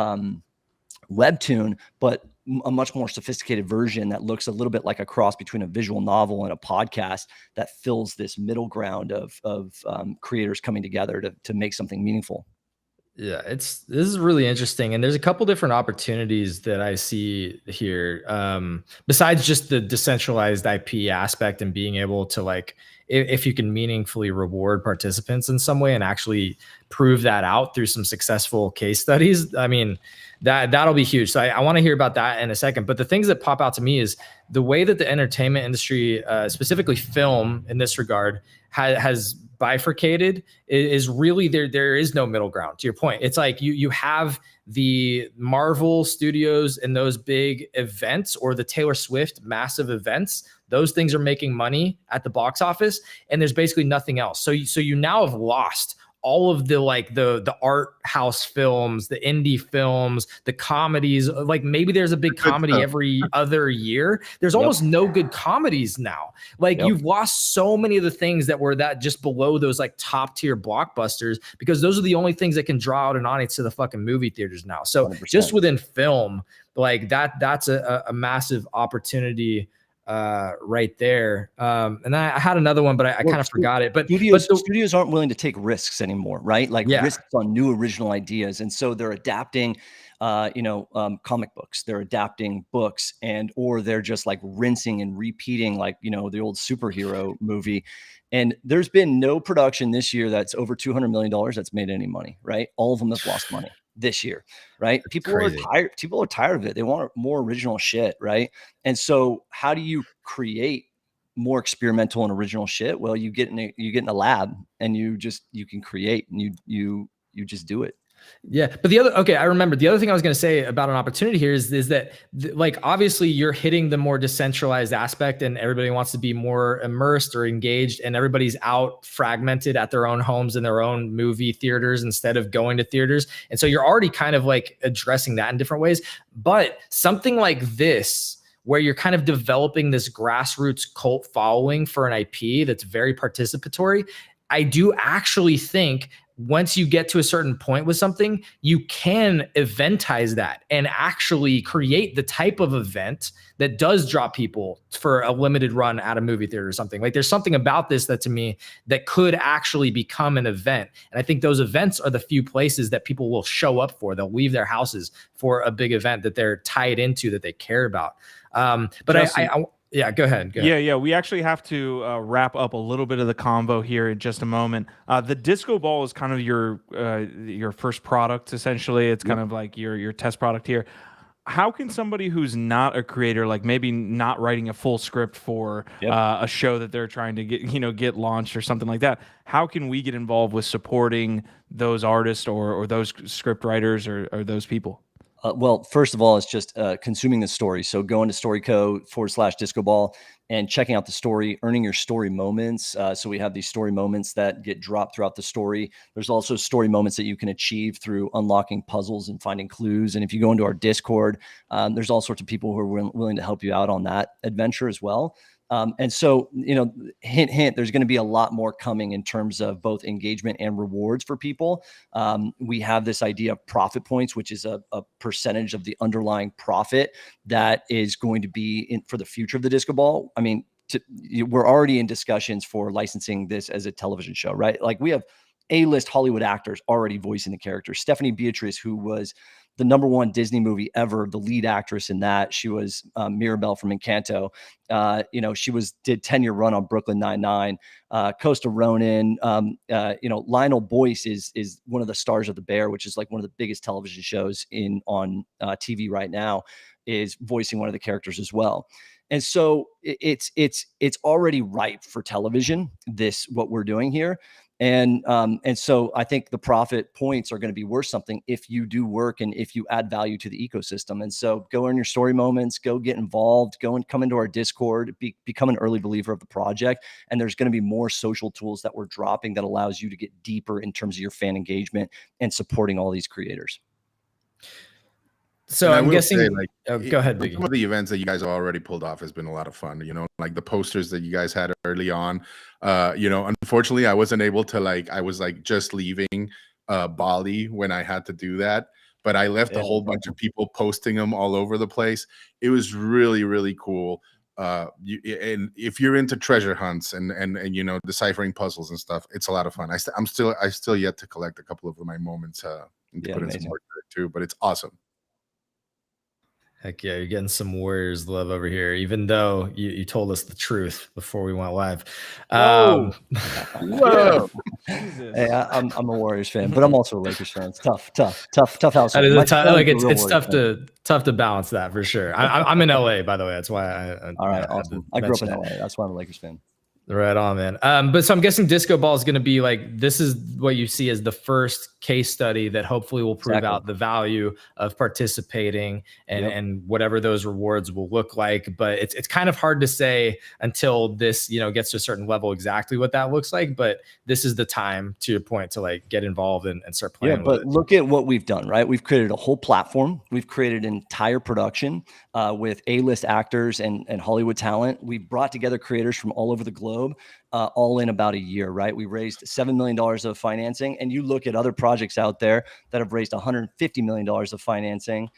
[SPEAKER 5] Webtoon, but a much more sophisticated version that looks a little bit like a cross between a visual novel and a podcast that fills this middle ground of creators coming together to make something meaningful.
[SPEAKER 3] Yeah, this is really interesting, and there's a couple different opportunities that I see here. Besides just the decentralized IP aspect and being able to, like, if you can meaningfully reward participants in some way and actually prove that out through some successful case studies, I mean, that'll be huge. So I want to hear about that in a second. But the things that pop out to me is the way that the entertainment industry, specifically film in this regard, has bifurcated is really there is no middle ground. To your point, it's like you have the Marvel Studios and those big events, or the Taylor Swift massive events. Those things are making money at the box office, and there's basically nothing else. So you now have lost all of the art house films, the indie films, the comedies. Like, maybe there's a big comedy every other year. There's almost no good comedies now. Like, you've lost so many of the things that were that just below those like top tier blockbusters, because those are the only things that can draw out an audience to the fucking movie theaters now. So 100%. Just within film, like that's a massive opportunity right there. And then I had another one, but I kind of forgot it. But
[SPEAKER 5] studios aren't willing to take risks anymore, right? Like risks on new original ideas. And so they're adapting comic books, they're adapting books, or they're just like rinsing and repeating, like, the old superhero movie. And there's been no production this year that's over $200 million that's made any money, right? All of them have lost money this year, right? People are tired. People are tired of it. They want more original shit, right? And so, how do you create more experimental and original shit? Well, you get in a lab, and you can create, and you just do it.
[SPEAKER 3] Yeah. But I remember the other thing I was going to say about an opportunity here is that like, obviously you're hitting the more decentralized aspect, and everybody wants to be more immersed or engaged, and everybody's out fragmented at their own homes in their own movie theaters instead of going to theaters. And so you're already kind of like addressing that in different ways. But something like this, where you're kind of developing this grassroots cult following for an IP that's very participatory, I do actually think once you get to a certain point with something, you can eventize that and actually create the type of event that does draw people for a limited run at a movie theater or something. Like, there's something about this that, to me, that could actually become an event. And I think those events are the few places that people will show up for. They'll leave their houses for a big event that they're tied into, that they care about. But Justin, yeah, go ahead.
[SPEAKER 1] Yeah. We actually have to wrap up a little bit of the convo here in just a moment. The Disco Ball is kind of your first product, essentially. It's kind of like your test product here. How can somebody who's not a creator, like maybe not writing a full script for a show that they're trying to get launched or something like that, how can we get involved with supporting those artists or those script writers or those people?
[SPEAKER 5] Well, first of all, it's just consuming the story. So going to StoryCo/Disco Ball and checking out the story, earning your story moments. So we have these story moments that get dropped throughout the story. There's also story moments that you can achieve through unlocking puzzles and finding clues. And if you go into our Discord, there's all sorts of people who are willing to help you out on that adventure as well. And so, hint, hint, there's going to be a lot more coming in terms of both engagement and rewards for people. We have this idea of profit points, which is a percentage of the underlying profit that is going to be in for the future of the Disco Ball. I mean, we're already in discussions for licensing this as a television show, right? Like, we have A-list Hollywood actors already voicing the characters. Stephanie Beatrice, who was the #1 Disney movie ever. The lead actress in that, she was Mirabelle from Encanto. She did 10-year run on Brooklyn Nine-Nine. Costa Ronan. Lionel Boyce is one of the stars of The Bear, which is like one of the biggest television shows on TV right now, is voicing one of the characters as well. And so it's already ripe for television, what we're doing here. And so I think the profit points are going to be worth something if you do work and if you add value to the ecosystem. And so go in your story moments, go get involved, go and come into our Discord, become an early believer of the project. And there's going to be more social tools that we're dropping that allows you to get deeper in terms of your fan engagement and supporting all these creators.
[SPEAKER 3] So I'm guessing, go ahead, Biggie.
[SPEAKER 2] Some of the events that you guys have already pulled off has been a lot of fun, like the posters that you guys had early on. Unfortunately, I wasn't able to, I was just leaving Bali when I had to do that, but I left a whole bunch of people posting them all over the place. It was really, really cool. And if you're into treasure hunts and deciphering puzzles and stuff, it's a lot of fun. I still yet to collect a couple of my moments and to put in some work there too, but it's awesome.
[SPEAKER 3] Heck yeah, you're getting some Warriors love over here, even though you told us the truth before we went live.
[SPEAKER 5] Whoa. Hey, I'm a Warriors fan, but I'm also a Lakers fan. It's tough house.
[SPEAKER 3] It's tough to balance that for sure. I'm in LA, by the way. That's why
[SPEAKER 5] all right, awesome. I grew up in LA. That's why I'm a Lakers fan.
[SPEAKER 3] Right on, man. But so I'm guessing Disco Ball is going to be this is what you see as the first case study that hopefully will prove out the value of participating and whatever those rewards will look like. But it's kind of hard to say until this, gets to a certain level exactly what that looks like. But this is the time, to your point, to get involved and start playing.
[SPEAKER 5] Yeah, but look at what we've done, right? We've created a whole platform. We've created an entire production with A-list actors and Hollywood talent. We've brought together creators from all over the globe. All in about a year, right? We raised $7 million of financing, and you look at other projects out there that have raised $150 million of financing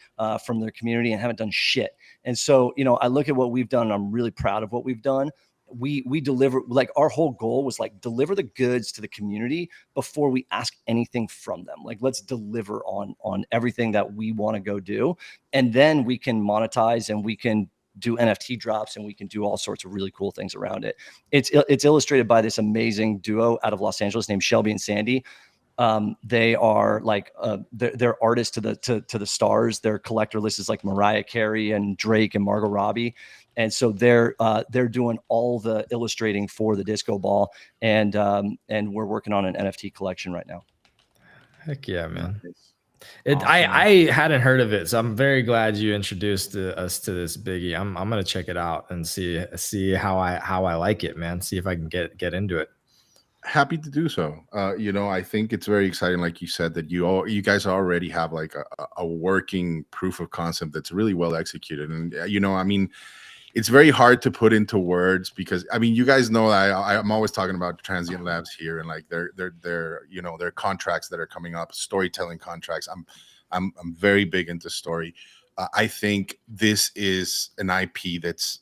[SPEAKER 5] from their community and haven't done shit. And so, I look at what we've done, and I'm really proud of what we've done. We deliver, our whole goal was deliver the goods to the community before we ask anything from them. Let's deliver on everything that we want to go do, and then we can monetize and we can do NFT drops and we can do all sorts of really cool things around it. It's illustrated by this amazing duo out of Los Angeles named Shelby and Sandy. They are they're artists to the stars. Their collector list is Mariah Carey and Drake and Margot Robbie. And so they're doing all the illustrating for the Disco Ball, and we're working on an NFT collection right now.
[SPEAKER 3] Heck yeah, man. Awesome. I hadn't heard of it, so I'm very glad you introduced us to this, Biggie. I'm gonna check it out and see how I like it, man. See if I can get into it.
[SPEAKER 2] Happy to do so. I think it's very exciting, like you said, that you guys already have a working proof of concept that's really well executed, and it's very hard to put into words because you guys know I'm always talking about Transient Labs here and their contracts that are coming up, storytelling contracts. I'm very big into story. I think this is an IP that's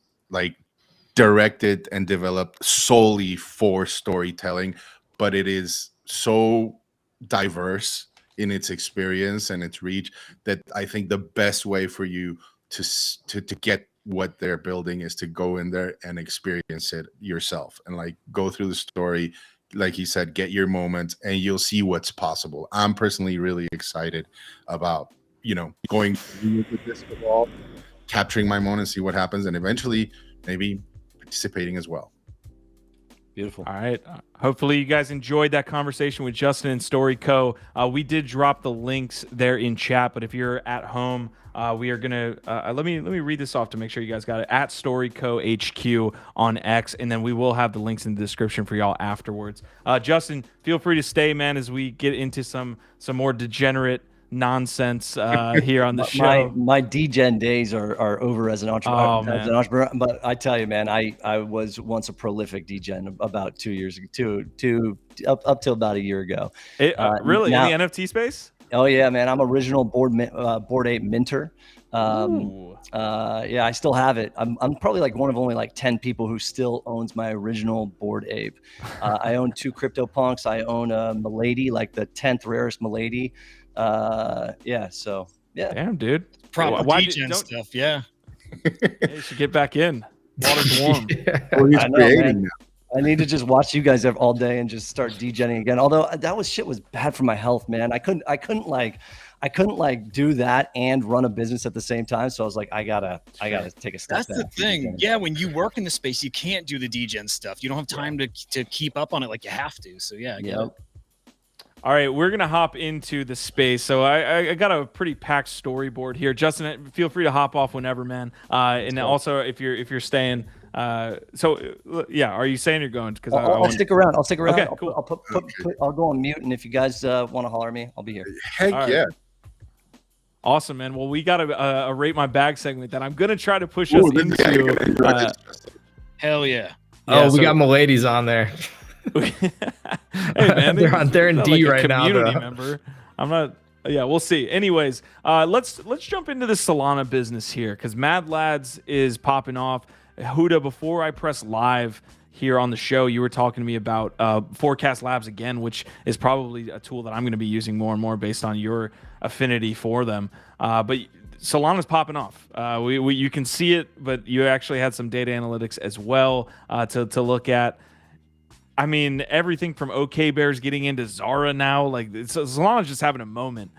[SPEAKER 2] directed and developed solely for storytelling, but it is so diverse in its experience and its reach that I think the best way for you to get what they're building is to go in there and experience it yourself and go through the story, like he said, get your moments, and you'll see what's possible. I'm personally really excited about going with this ball, capturing my moment and see what happens, and eventually maybe participating as well.
[SPEAKER 5] Beautiful.
[SPEAKER 1] All right. Hopefully you guys enjoyed that conversation with Justin and Story Co. We did drop the links there in chat, but if you're at home, we are gonna let me read this off to make sure you guys got it. At Story Co HQ on X, and then we will have the links in the description for y'all afterwards. Justin, feel free to stay, man, as we get into some more degenerate nonsense here on the show.
[SPEAKER 5] My degen days are over as an entrepreneur. But I tell you, man, I was once a prolific degen about 2 years ago, up till about a year ago.
[SPEAKER 1] Really? Now, in the NFT space?
[SPEAKER 5] Oh yeah, man. I'm original Bored Ape minter. Yeah, I still have it. I'm probably one of only 10 people who still owns my original Bored Ape. I own 2 CryptoPunks. I own a Milady, the 10th rarest Milady. Yeah, so Yeah.
[SPEAKER 1] Damn, dude.
[SPEAKER 4] Proper
[SPEAKER 1] Why
[SPEAKER 4] DGen stuff. Yeah.
[SPEAKER 1] You should get back in. Water's warm.
[SPEAKER 2] Well, he's
[SPEAKER 5] I know,
[SPEAKER 2] creating
[SPEAKER 5] man.
[SPEAKER 2] now.
[SPEAKER 5] I need to just watch you guys all day and just start degenning again. Although that shit was bad for my health, man. I couldn't like do that and run a business at the same time. So I was like, I gotta take a step
[SPEAKER 4] That's
[SPEAKER 5] back.
[SPEAKER 4] the thing. Yeah, when you work in the space, you can't do the DGen stuff. You don't have time to keep up on it like you have to. So yeah, I get it.
[SPEAKER 1] All right, we're gonna hop into the space. So I got a pretty packed storyboard here. Justin, feel free to hop off whenever, man. And also if you're staying. Are you saying you're going? Because
[SPEAKER 5] I'll stick around. I'll stick around.
[SPEAKER 1] Okay, cool.
[SPEAKER 5] I'll go on mute, and if you guys want to holler at me, I'll be here.
[SPEAKER 2] Heck
[SPEAKER 1] All right.
[SPEAKER 2] yeah.
[SPEAKER 1] Awesome, man. Well, we got a rate my bag segment that I'm gonna try to push us
[SPEAKER 2] Ooh,
[SPEAKER 1] into.
[SPEAKER 4] Hell yeah.
[SPEAKER 3] We got Milady's on there.
[SPEAKER 1] Hey man,
[SPEAKER 3] they're in D right now.
[SPEAKER 1] Community
[SPEAKER 3] Though.
[SPEAKER 1] member. I'm not. Yeah, we'll see. Anyways, let's jump into the Solana business here because Mad Lads is popping off. Huda, before I press live here on the show, you were talking to me about Forecast Labs again, which is probably a tool that I'm going to be using more and more based on your affinity for them. But Solana's popping off. You can see it, but you actually had some data analytics as well to look at. I mean, everything from OK Bears getting into Zara now, like Solana's just having a moment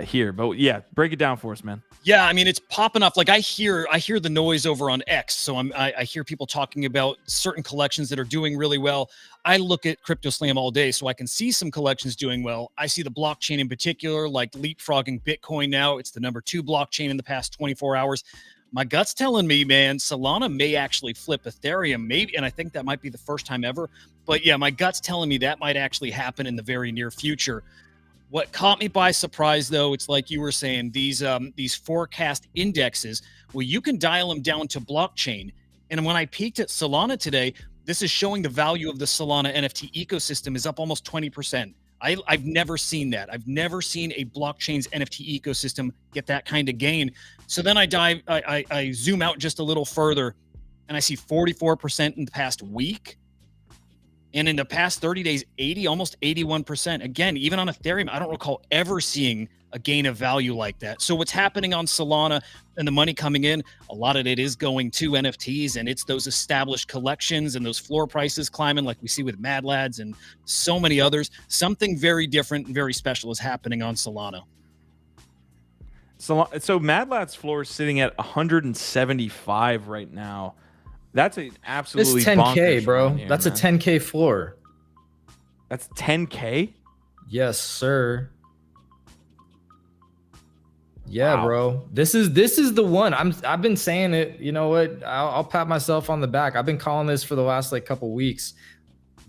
[SPEAKER 1] here. But yeah, break it down for us, man.
[SPEAKER 4] Yeah, I mean it's popping off. Like I hear the noise over on X. So I hear people talking about certain collections that are doing really well. I look at CryptoSlam all day, so I can see some collections doing well. I see the blockchain in particular, like leapfrogging Bitcoin now. It's the number 2 blockchain in the past 24 hours. My gut's telling me, man, Solana may actually flip Ethereum, maybe, and I think that might be the first time ever. But yeah, my gut's telling me that might actually happen in the very near future. What caught me by surprise, though, it's like you were saying, these forecast indexes, well, you can dial them down to blockchain. And when I peeked at Solana today, this is showing the value of the Solana NFT ecosystem is up almost 20%. I've never seen that. I've never seen a blockchain's NFT ecosystem get that kind of gain. So then I zoom out just a little further and I see 44% in the past week. And in the past 30 days, almost 81%. Again, even on Ethereum, I don't recall ever seeing a gain of value like that. So what's happening on Solana and the money coming in, a lot of it is going to NFTs, and it's those established collections and those floor prices climbing like we see with Mad Lads and so many others. Something very different and very special is happening on Solana.
[SPEAKER 1] So Mad Lads floor is sitting at 175 right now. That's an absolutely
[SPEAKER 3] It's 10K,
[SPEAKER 1] bonkers
[SPEAKER 3] bro.
[SPEAKER 1] run here,
[SPEAKER 3] That's
[SPEAKER 1] man.
[SPEAKER 3] a 10K floor.
[SPEAKER 1] That's 10K?
[SPEAKER 3] Yes, sir. Yeah,
[SPEAKER 1] Wow.
[SPEAKER 3] bro. This is the one. I've been saying it. You know what? I'll pat myself on the back. I've been calling this for the last couple weeks.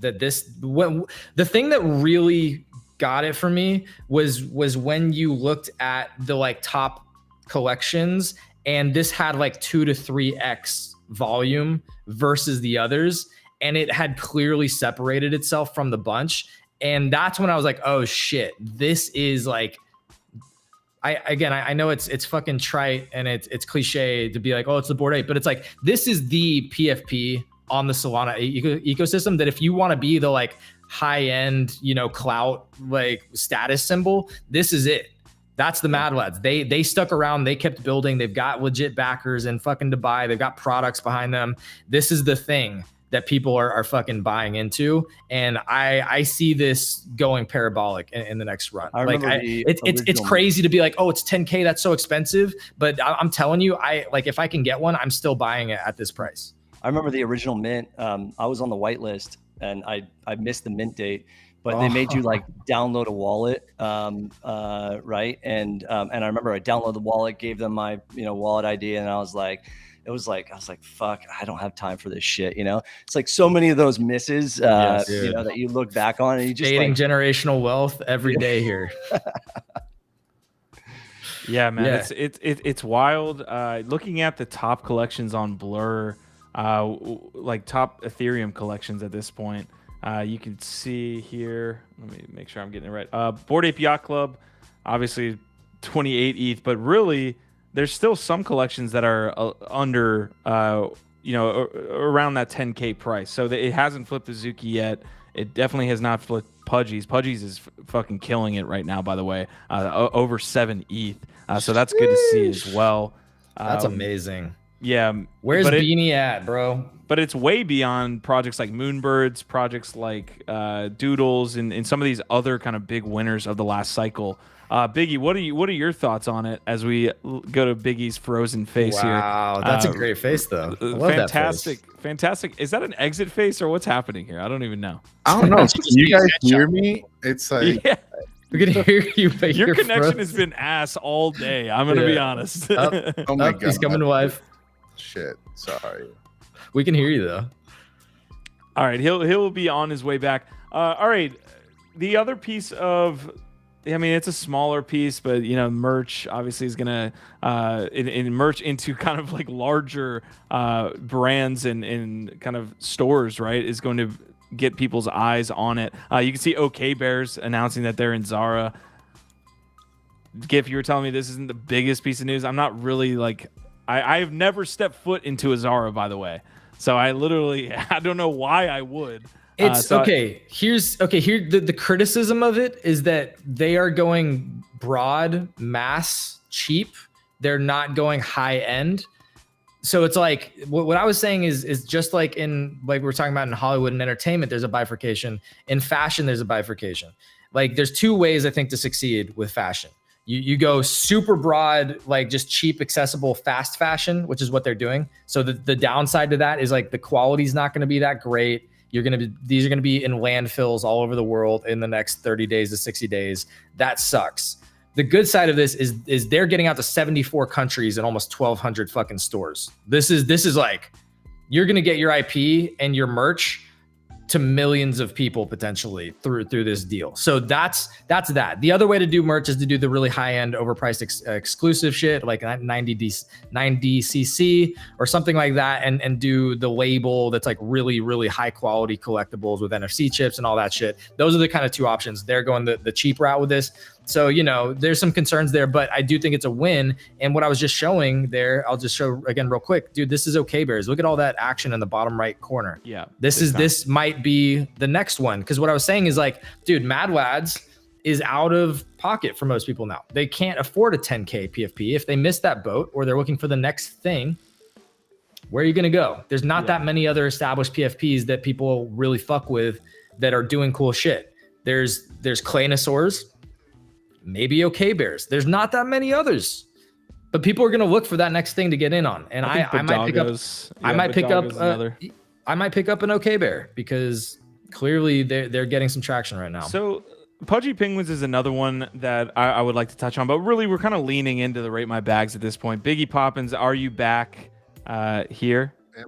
[SPEAKER 3] That the thing that really got it for me was when you looked at the top collections, and this had 2 to 3x volume versus the others, and it had clearly separated itself from the bunch. And that's when I was like, oh shit, this is I know it's fucking trite and it's cliche to be like, oh, it's the Bored Ape, but it's this is the PFP on the Solana ecosystem, that if you want to be the high end, clout status symbol, this is it. That's the Mad Lads. They stuck around. They kept building. They've got legit backers in fucking Dubai. They've got products behind them. This is the thing that people are fucking buying into. And I see this going parabolic in the next run. It's crazy to be like, oh, it's 10K. That's so expensive. But I'm telling you, if I can get one, I'm still buying it at this price.
[SPEAKER 5] I remember the original mint. I was on the whitelist and I missed the mint date. But they made you download a wallet, right? And I remember I downloaded the wallet, gave them my wallet ID, and I was like, fuck, I don't have time for this shit. It's so many of those misses, that you look back on and you just
[SPEAKER 3] dating generational wealth every day here.
[SPEAKER 1] Yeah, man, yeah. It's wild. Looking at the top collections on Blur, top Ethereum collections at this point. You can see here, let me make sure I'm getting it right. Bored Ape Yacht Club, obviously 28 ETH, but really there's still some collections that are under, around that 10K price. So it hasn't flipped Azuki yet. it definitely has not flipped Pudgy's. Pudgy's is fucking killing it right now, by the way. Over 7 ETH. So that's good to see as well.
[SPEAKER 3] That's amazing.
[SPEAKER 1] Yeah.
[SPEAKER 3] Where's Beanie at, bro?
[SPEAKER 1] But it's way beyond projects like Moonbirds, projects like Doodles, and some of these other kind of big winners of the last cycle. Biggie, what are your thoughts on it as we go to Biggie's frozen face here?
[SPEAKER 3] Wow, that's a great face though. I love
[SPEAKER 1] fantastic,
[SPEAKER 3] that face.
[SPEAKER 1] fantastic. Is that an exit face or what's happening here? I don't even know.
[SPEAKER 2] I don't know. Can you guys hear me? It's like
[SPEAKER 1] Yeah.
[SPEAKER 3] We can hear you, but
[SPEAKER 1] Your
[SPEAKER 3] you're
[SPEAKER 1] connection
[SPEAKER 3] frozen.
[SPEAKER 1] has been ass all day. I'm gonna be honest.
[SPEAKER 2] oh my god,
[SPEAKER 3] He's coming, wife.
[SPEAKER 2] shit. Sorry.
[SPEAKER 3] We can hear you though.
[SPEAKER 1] All right, he'll be on his way back. All right, the other piece of, I mean, it's a smaller piece, but you know, merch obviously is gonna in merch into kind of like larger brands and kind of stores, right? Is going to get people's eyes on it. You can see OK Bears announcing that they're in Zara. Gif, you were telling me this isn't the biggest piece of news. I'm not really like, I have never stepped foot into a Zara, by the way. So I don't know why I would.
[SPEAKER 3] It's okay. Here the criticism of it is that they are going broad, mass, cheap. They're not going high end. So it's like what I was saying is just like in, like we're talking about in Hollywood and entertainment, there's a bifurcation. In fashion, there's a bifurcation. Like there's two ways I think to succeed with fashion. You go super broad, like just cheap, accessible, fast fashion, which is what they're doing. So the downside to that is like the quality's not going to be that great. These are going to be in landfills all over the world in the next 30 days to 60 days. That sucks. The good side of this is they're getting out to 74 countries and almost 1,200 fucking stores. This is like, you're going to get your IP and your merch to millions of people potentially through this deal. So that's that. The other way to do merch is to do the really high end, overpriced exclusive shit like 90cc or something like that, and do the label that's like really really high quality collectibles with NFC chips and all that shit. Those are the kind of two options. They're going the cheap route with this. So, you know, there's some concerns there, but I do think it's a win. And what I was just showing there, I'll just show again real quick. Dude, this is OK Bears. Look at all that action in the bottom right corner.
[SPEAKER 1] Yeah.
[SPEAKER 3] This might be the next one. Because what I was saying is like, dude, Mad Lads is out of pocket for most people now. They can't afford a 10K PFP. If they miss that boat or they're looking for the next thing, where are you going to go? There's not that many other established PFPs that people really fuck with that are doing cool shit. There's Claynosaurs. Maybe OK Bears. There's not that many others, but people are going to look for that next thing to get in on. And I might pick up an OK Bear because clearly they're getting some traction right now.
[SPEAKER 1] So Pudgy Penguins is another one that I would like to touch on, but really we're kind of leaning into the Rate My Bags at this point. Biggie Poppins, are you back here?
[SPEAKER 2] Am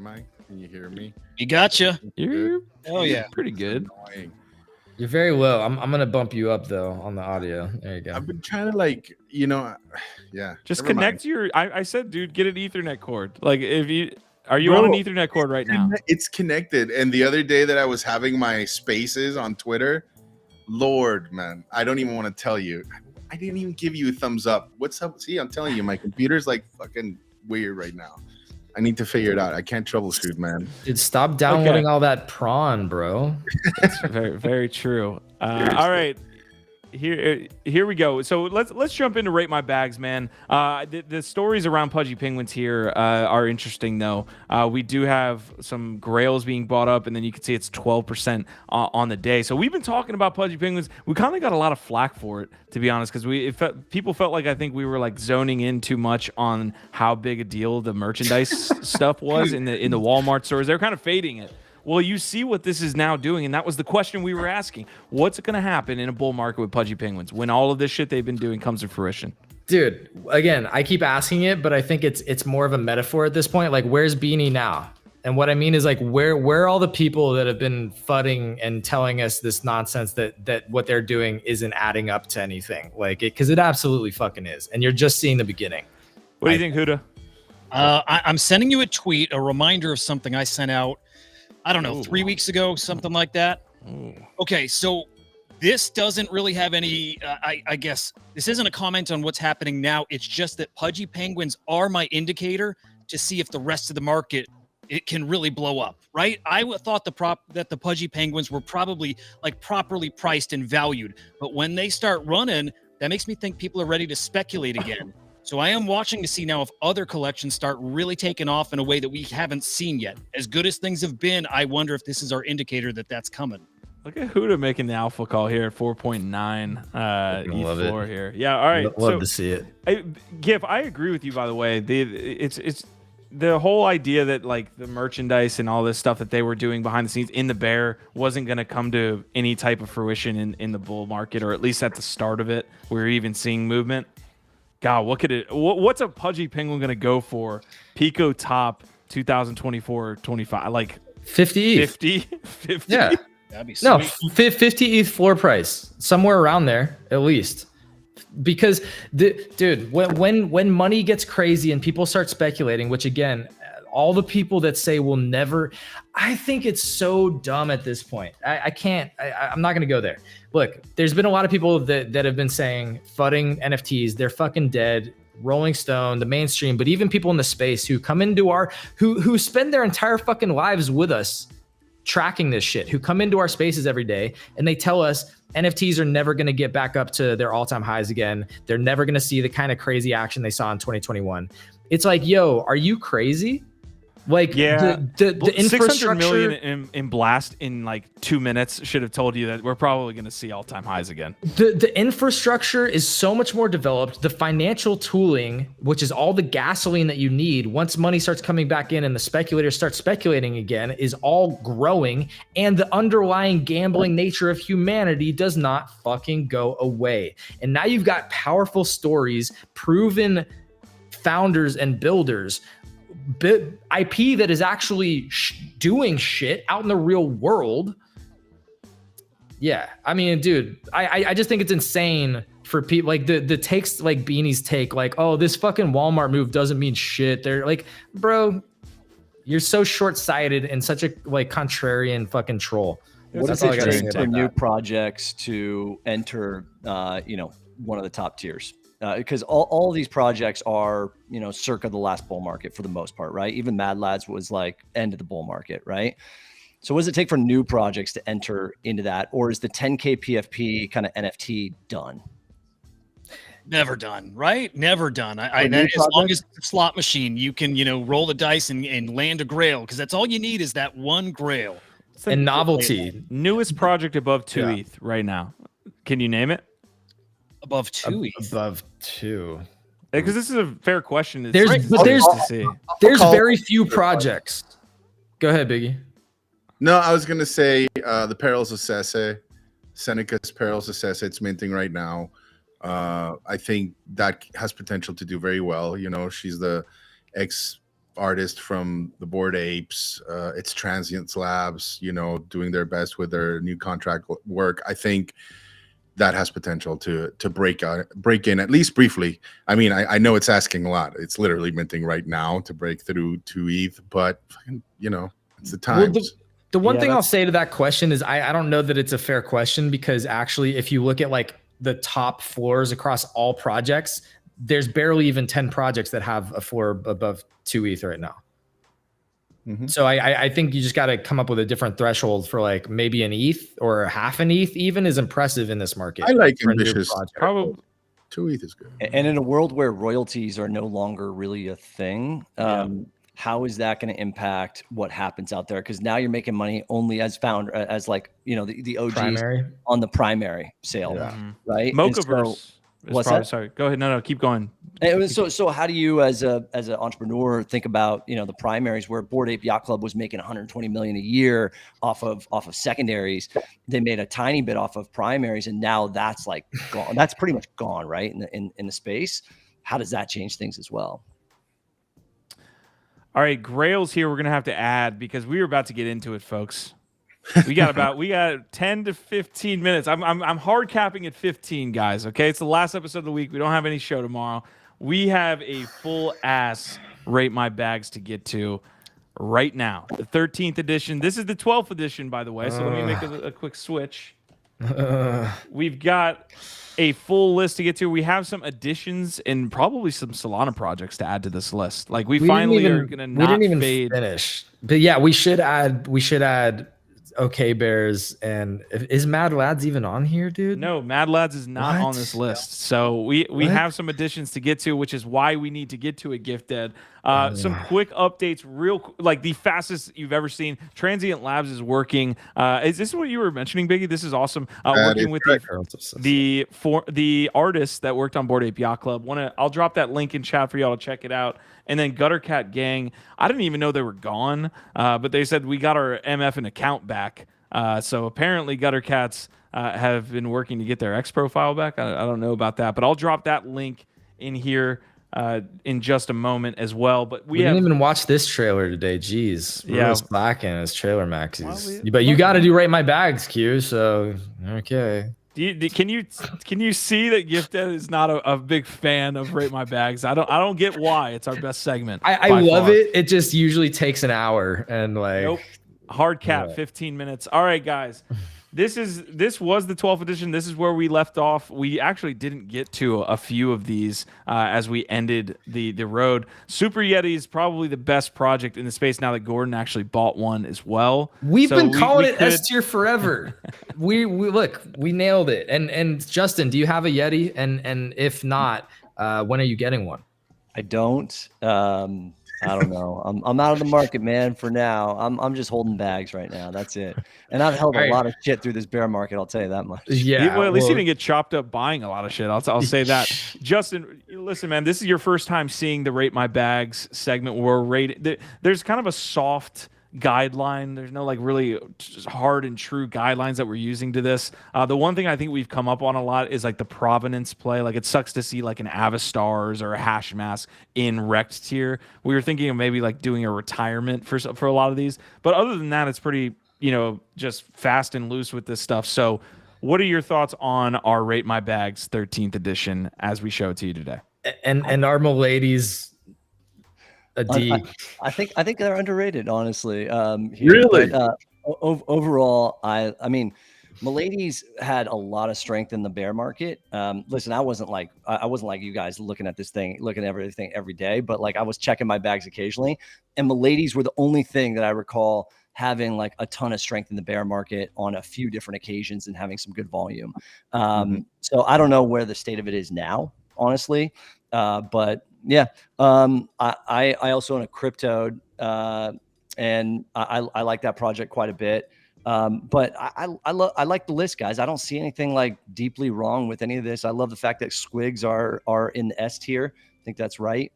[SPEAKER 2] I? Can you hear me?
[SPEAKER 4] You gotcha.
[SPEAKER 1] You're
[SPEAKER 4] yeah,
[SPEAKER 1] pretty good.
[SPEAKER 2] Annoying.
[SPEAKER 3] You're very low. I'm gonna bump you up though on the audio. There you go.
[SPEAKER 2] I've been trying to like, you know, yeah.
[SPEAKER 1] Just
[SPEAKER 2] never
[SPEAKER 1] connect
[SPEAKER 2] mind.
[SPEAKER 1] I said, dude, get an Ethernet cord. Like are you on an Ethernet cord right now?
[SPEAKER 2] It's connected. And the other day that I was having my spaces on Twitter, Lord, man, I don't even want to tell you. I didn't even give you a thumbs up. What's up? See, I'm telling you, my computer's like fucking weird right now. I need to figure it out. I can't troubleshoot, man.
[SPEAKER 3] Dude, stop downloading all that prawn, bro.
[SPEAKER 1] That's very, very true. All right. Here we go. So let's jump into Rate My Bags, man. The stories around Pudgy Penguins here are interesting, though. We do have some grails being bought up, and then you can see it's 12% on the day. So we've been talking about Pudgy Penguins. We kind of got a lot of flack for it, to be honest, because people felt like I think we were like zoning in too much on how big a deal the merchandise stuff was in the Walmart stores. They're kind of fading it. Well, you see what this is now doing, and that was the question we were asking. What's going to happen in a bull market with Pudgy Penguins when all of this shit they've been doing comes to fruition?
[SPEAKER 3] Dude, again, I keep asking it, but I think it's more of a metaphor at this point. Like, where's Beanie now? And what I mean is like, where are all the people that have been fudding and telling us this nonsense that what they're doing isn't adding up to anything? Like, because it absolutely fucking is, and you're just seeing the beginning.
[SPEAKER 1] What do you think, Huda?
[SPEAKER 4] I'm sending you a tweet, a reminder of something I sent out. I don't know, 3 weeks ago, something like that. Okay, so this doesn't really have any, I guess, this isn't a comment on what's happening now. It's just that Pudgy Penguins are my indicator to see if the rest of the market it can really blow up, right? Thought that the Pudgy Penguins were probably like properly priced and valued, but when they start running, that makes me think people are ready to speculate again. So I am watching to see now if other collections start really taking off in a way that we haven't seen yet. As good as things have been, I wonder if this is our indicator that that's coming.
[SPEAKER 1] Look at Huda making the alpha call here at 4.9
[SPEAKER 3] love
[SPEAKER 1] ETH floor
[SPEAKER 3] it.
[SPEAKER 1] here. Yeah, all right.
[SPEAKER 3] Love to see it.
[SPEAKER 1] Gif, I agree with you, by the way. It's the whole idea that like the merchandise and all this stuff that they were doing behind the scenes in the bear wasn't going to come to any type of fruition in the bull market, or at least at the start of it. We're even seeing movement. God, what's a Pudgy Penguin going to go for? Pico top 2024-25, like
[SPEAKER 3] 50 ETH.
[SPEAKER 1] 50?
[SPEAKER 3] Yeah.
[SPEAKER 4] That'd be
[SPEAKER 3] No,
[SPEAKER 4] sweet.
[SPEAKER 3] 50 ETH floor price, somewhere around there at least. Because dude, when money gets crazy and people start speculating, which again, all the people that say we'll never, I think it's so dumb at this point. I'm not gonna go there. Look, there's been a lot of people that have been saying fudding NFTs, they're fucking dead. Rolling Stone, the mainstream, but even people in the space who come into who spend their entire fucking lives with us tracking this shit, who come into our spaces every day and they tell us NFTs are never going to get back up to their all-time highs again. They're never going to see the kind of crazy action they saw in 2021. It's like, yo, are you crazy? Like,
[SPEAKER 1] yeah,
[SPEAKER 3] the
[SPEAKER 1] 600
[SPEAKER 3] infrastructure
[SPEAKER 1] million in blast in like 2 minutes should have told you that we're probably going to see all-time highs again.
[SPEAKER 3] The infrastructure is so much more developed. The financial tooling, which is all the gasoline that you need once money starts coming back in and the speculators start speculating again, is all growing. And the underlying gambling nature of humanity does not fucking go away. And now you've got powerful stories, proven founders and builders, IP that is actually doing shit out in the real world. Yeah, I mean, dude, I just think it's insane for people like the takes like Beanie's take, like, oh, this fucking Walmart move doesn't mean shit. They're like, bro, you're so short-sighted and such a like contrarian fucking troll.
[SPEAKER 5] What
[SPEAKER 3] That's
[SPEAKER 5] does
[SPEAKER 3] all I
[SPEAKER 5] it
[SPEAKER 3] gotta say
[SPEAKER 5] take for
[SPEAKER 3] about
[SPEAKER 5] new
[SPEAKER 3] that.
[SPEAKER 5] projects to enter, one of the top tiers? Because all of these projects are, circa the last bull market for the most part, right? Even Mad Lads was like end of the bull market, right? So what does it take for new projects to enter into that? Or is the 10K PFP kind of NFT done?
[SPEAKER 4] Never done, right? Never done.
[SPEAKER 5] For new
[SPEAKER 4] As long
[SPEAKER 5] projects?
[SPEAKER 4] as it's a slot machine, you can, roll the dice and land a grail, because that's all you need is that one grail.
[SPEAKER 3] And novelty.
[SPEAKER 1] Newest project above 2
[SPEAKER 3] Yeah.
[SPEAKER 1] ETH right now. Can you name it?
[SPEAKER 4] Above 2 ETH.
[SPEAKER 3] Above 2.
[SPEAKER 1] Because this is a fair question. It's
[SPEAKER 3] There's-
[SPEAKER 1] nice
[SPEAKER 3] but there's-
[SPEAKER 1] to see.
[SPEAKER 3] There's
[SPEAKER 2] call-
[SPEAKER 3] very few projects. Go ahead, Biggie.
[SPEAKER 2] No, I was gonna say the Perils of Sese, Seneca's Perils of Sese. It's minting right now. I think that has potential to do very well. She's the ex artist from the Bored Apes. It's Transients Labs. Doing their best with their new contract work. I think that has potential to break in at least briefly. I mean, I know it's asking a lot. It's literally minting right now to break through 2 ETH, but it's the
[SPEAKER 3] Well,
[SPEAKER 2] times.
[SPEAKER 3] the one
[SPEAKER 1] Yeah,
[SPEAKER 3] thing I'll
[SPEAKER 1] that's-
[SPEAKER 3] say to that question is I don't know that it's a fair question, because actually, if you look at like the top floors across all projects, there's barely even 10 projects that have a floor above 2 ETH right now.
[SPEAKER 2] Mhm.
[SPEAKER 3] So I think you just got to come up with a different threshold for like maybe an ETH or half an ETH even is impressive in this market.
[SPEAKER 2] I like
[SPEAKER 3] for a new
[SPEAKER 2] ambitious.
[SPEAKER 3] project.
[SPEAKER 1] Probably
[SPEAKER 2] 2 ETH is good.
[SPEAKER 5] And in a world where royalties are no longer really a thing, how is that going to impact what happens out there? Because now you're making money only as the OGs
[SPEAKER 3] Primary.
[SPEAKER 5] on the primary sale,
[SPEAKER 3] Yeah.
[SPEAKER 5] right? And so-
[SPEAKER 1] Mochaverse. is
[SPEAKER 5] what's
[SPEAKER 1] probably-
[SPEAKER 5] that?
[SPEAKER 1] Sorry, go ahead. No, keep going.
[SPEAKER 5] So how do you as an entrepreneur think about the primaries where Bored Ape Yacht Club was making 120 million a year off of secondaries? They made a tiny bit off of primaries, and now that's like gone. That's pretty much gone, right? In the space. How does that change things as well?
[SPEAKER 1] All right, Grails here. We're gonna have to add because we were about to get into it, folks. We got 10 to 15 minutes. I'm hard capping at 15, guys. Okay, it's the last episode of the week. We don't have any show tomorrow. We have a full ass Rate My Bags to get to right now. The 13th edition. This is the 12th edition, by the way. So let me make a quick switch. We've got a full list to get to. We have some additions and probably some Solana projects to add to this list. Like we finally are gonna not
[SPEAKER 3] we didn't even
[SPEAKER 1] fade.
[SPEAKER 3] finish. But yeah, we should add OK Bears. And is Mad Lads even on here, dude?
[SPEAKER 1] No, Mad Lads is not on this list. So we have some additions to get to, which is why we need to get to a Gift Dead. Some quick updates, like the fastest you've ever seen. Transient Labs is working. Is this what you were mentioning, Biggie? This is awesome. Working with the artists that worked on Bored Ape Yacht Club. I'll drop that link in chat for y'all to check it out. And then Gutter Cat Gang, I didn't even know they were gone, but they said we got our MF and account back. So apparently Gutter Cats have been working to get their X profile back. I don't know about that, but I'll drop that link in here in just a moment as well. But we
[SPEAKER 3] didn't even watch this trailer today. Jeez,
[SPEAKER 1] yeah,
[SPEAKER 3] slacking as trailer maxes. But you got to do Rate My Bags, Q. So okay.
[SPEAKER 1] Can you see that Gifted is not a big fan of Rate My Bags? I don't get why. It's our best segment.
[SPEAKER 3] I love it. It just usually takes an hour and like.
[SPEAKER 1] Nope. Hard cap, 15 minutes. All right, guys. This was the 12th edition. This is where we left off. We actually didn't get to a few of these as we ended the road. Super Yeti is probably the best project in the space now that Gordon actually bought one as well.
[SPEAKER 3] We've been calling it S tier forever. we nailed it. And Justin, do you have a Yeti? And if not, when are you getting one?
[SPEAKER 5] I don't. I don't know. I'm out of the market, man. For now, I'm just holding bags right now. That's it. And I've held a lot of shit through this bear market. I'll tell you that much.
[SPEAKER 3] Yeah.
[SPEAKER 1] Well, at least you didn't get chopped up buying a lot of shit. I'll say that. Justin, listen, man. This is your first time seeing the Rate My Bags segment where there's kind of a soft guideline. There's no like really hard and true guidelines that we're using to this. The one thing I think we've come up on a lot is like the provenance play. Like it sucks to see like an Avastars or a Hash Mask in wrecked tier. We were thinking of maybe like doing a retirement for a lot of these, but other than that, it's pretty, just fast and loose with this stuff. So what are your thoughts on our Rate My Bags 13th edition as we show it to you today?
[SPEAKER 3] And our ladies.
[SPEAKER 5] I think they're underrated, honestly.
[SPEAKER 2] Really?
[SPEAKER 5] But, overall, I mean, Milady's had a lot of strength in the bear market. Listen, I wasn't like you guys looking at everything every day, but like I was checking my bags occasionally, and Milady's were the only thing that I recall having like a ton of strength in the bear market on a few different occasions and having some good volume. So I don't know where the state of it is now, honestly, but. Yeah, I also own a crypto, and I like that project quite a bit. But I like the list, guys. I don't see anything like deeply wrong with any of this. I love the fact that Squigs are in the S tier. I think that's right.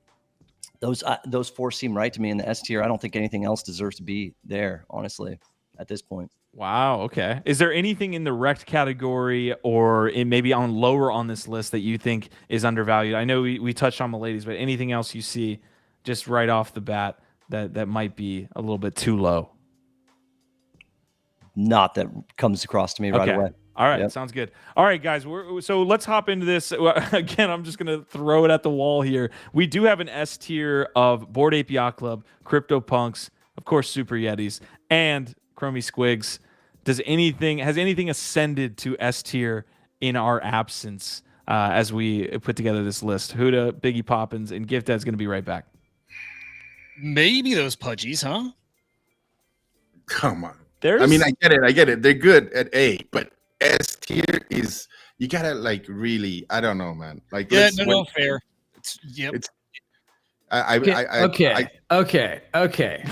[SPEAKER 5] Those four seem right to me in the S tier. I don't think anything else deserves to be there, honestly, at this point.
[SPEAKER 1] Wow. Okay. Is there anything in the wrecked category or maybe lower on this list that you think is undervalued? I know we touched on Milady's, but anything else you see just right off the bat that might be a little bit too low?
[SPEAKER 5] Not that comes across to me right away.
[SPEAKER 1] All right. Yep. Sounds good. All right, guys. So let's hop into this. Again, I'm just going to throw it at the wall here. We do have an S tier of Bored Ape Yacht Club, CryptoPunks, of course, Super Yetis, and Chromie Squigs. Has anything ascended to S tier in our absence as we put together this list? Huda, Biggie Poppins, and Gift Dad's going to be right back.
[SPEAKER 4] Maybe those pudgies, huh?
[SPEAKER 2] Come on. I mean, I get it. They're good at A, but S tier is, you gotta like really, I don't know, man. Like,
[SPEAKER 4] yeah, no, fair.
[SPEAKER 3] Okay.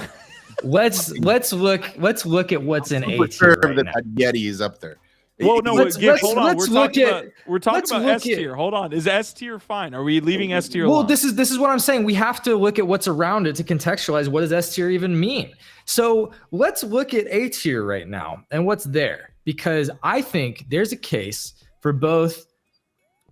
[SPEAKER 3] Let's look at what's in A tier right now.
[SPEAKER 2] Yeti is up there.
[SPEAKER 1] Well, no, hold on. We're talking about S
[SPEAKER 3] tier.
[SPEAKER 1] tier. Hold on. Is S tier fine? Are we leaving S tier?
[SPEAKER 3] Well,
[SPEAKER 1] alone?
[SPEAKER 3] this is what I'm saying. We have to look at what's around it to contextualize what does S tier even mean. So let's look at A tier right now and what's there, because I think there's a case for both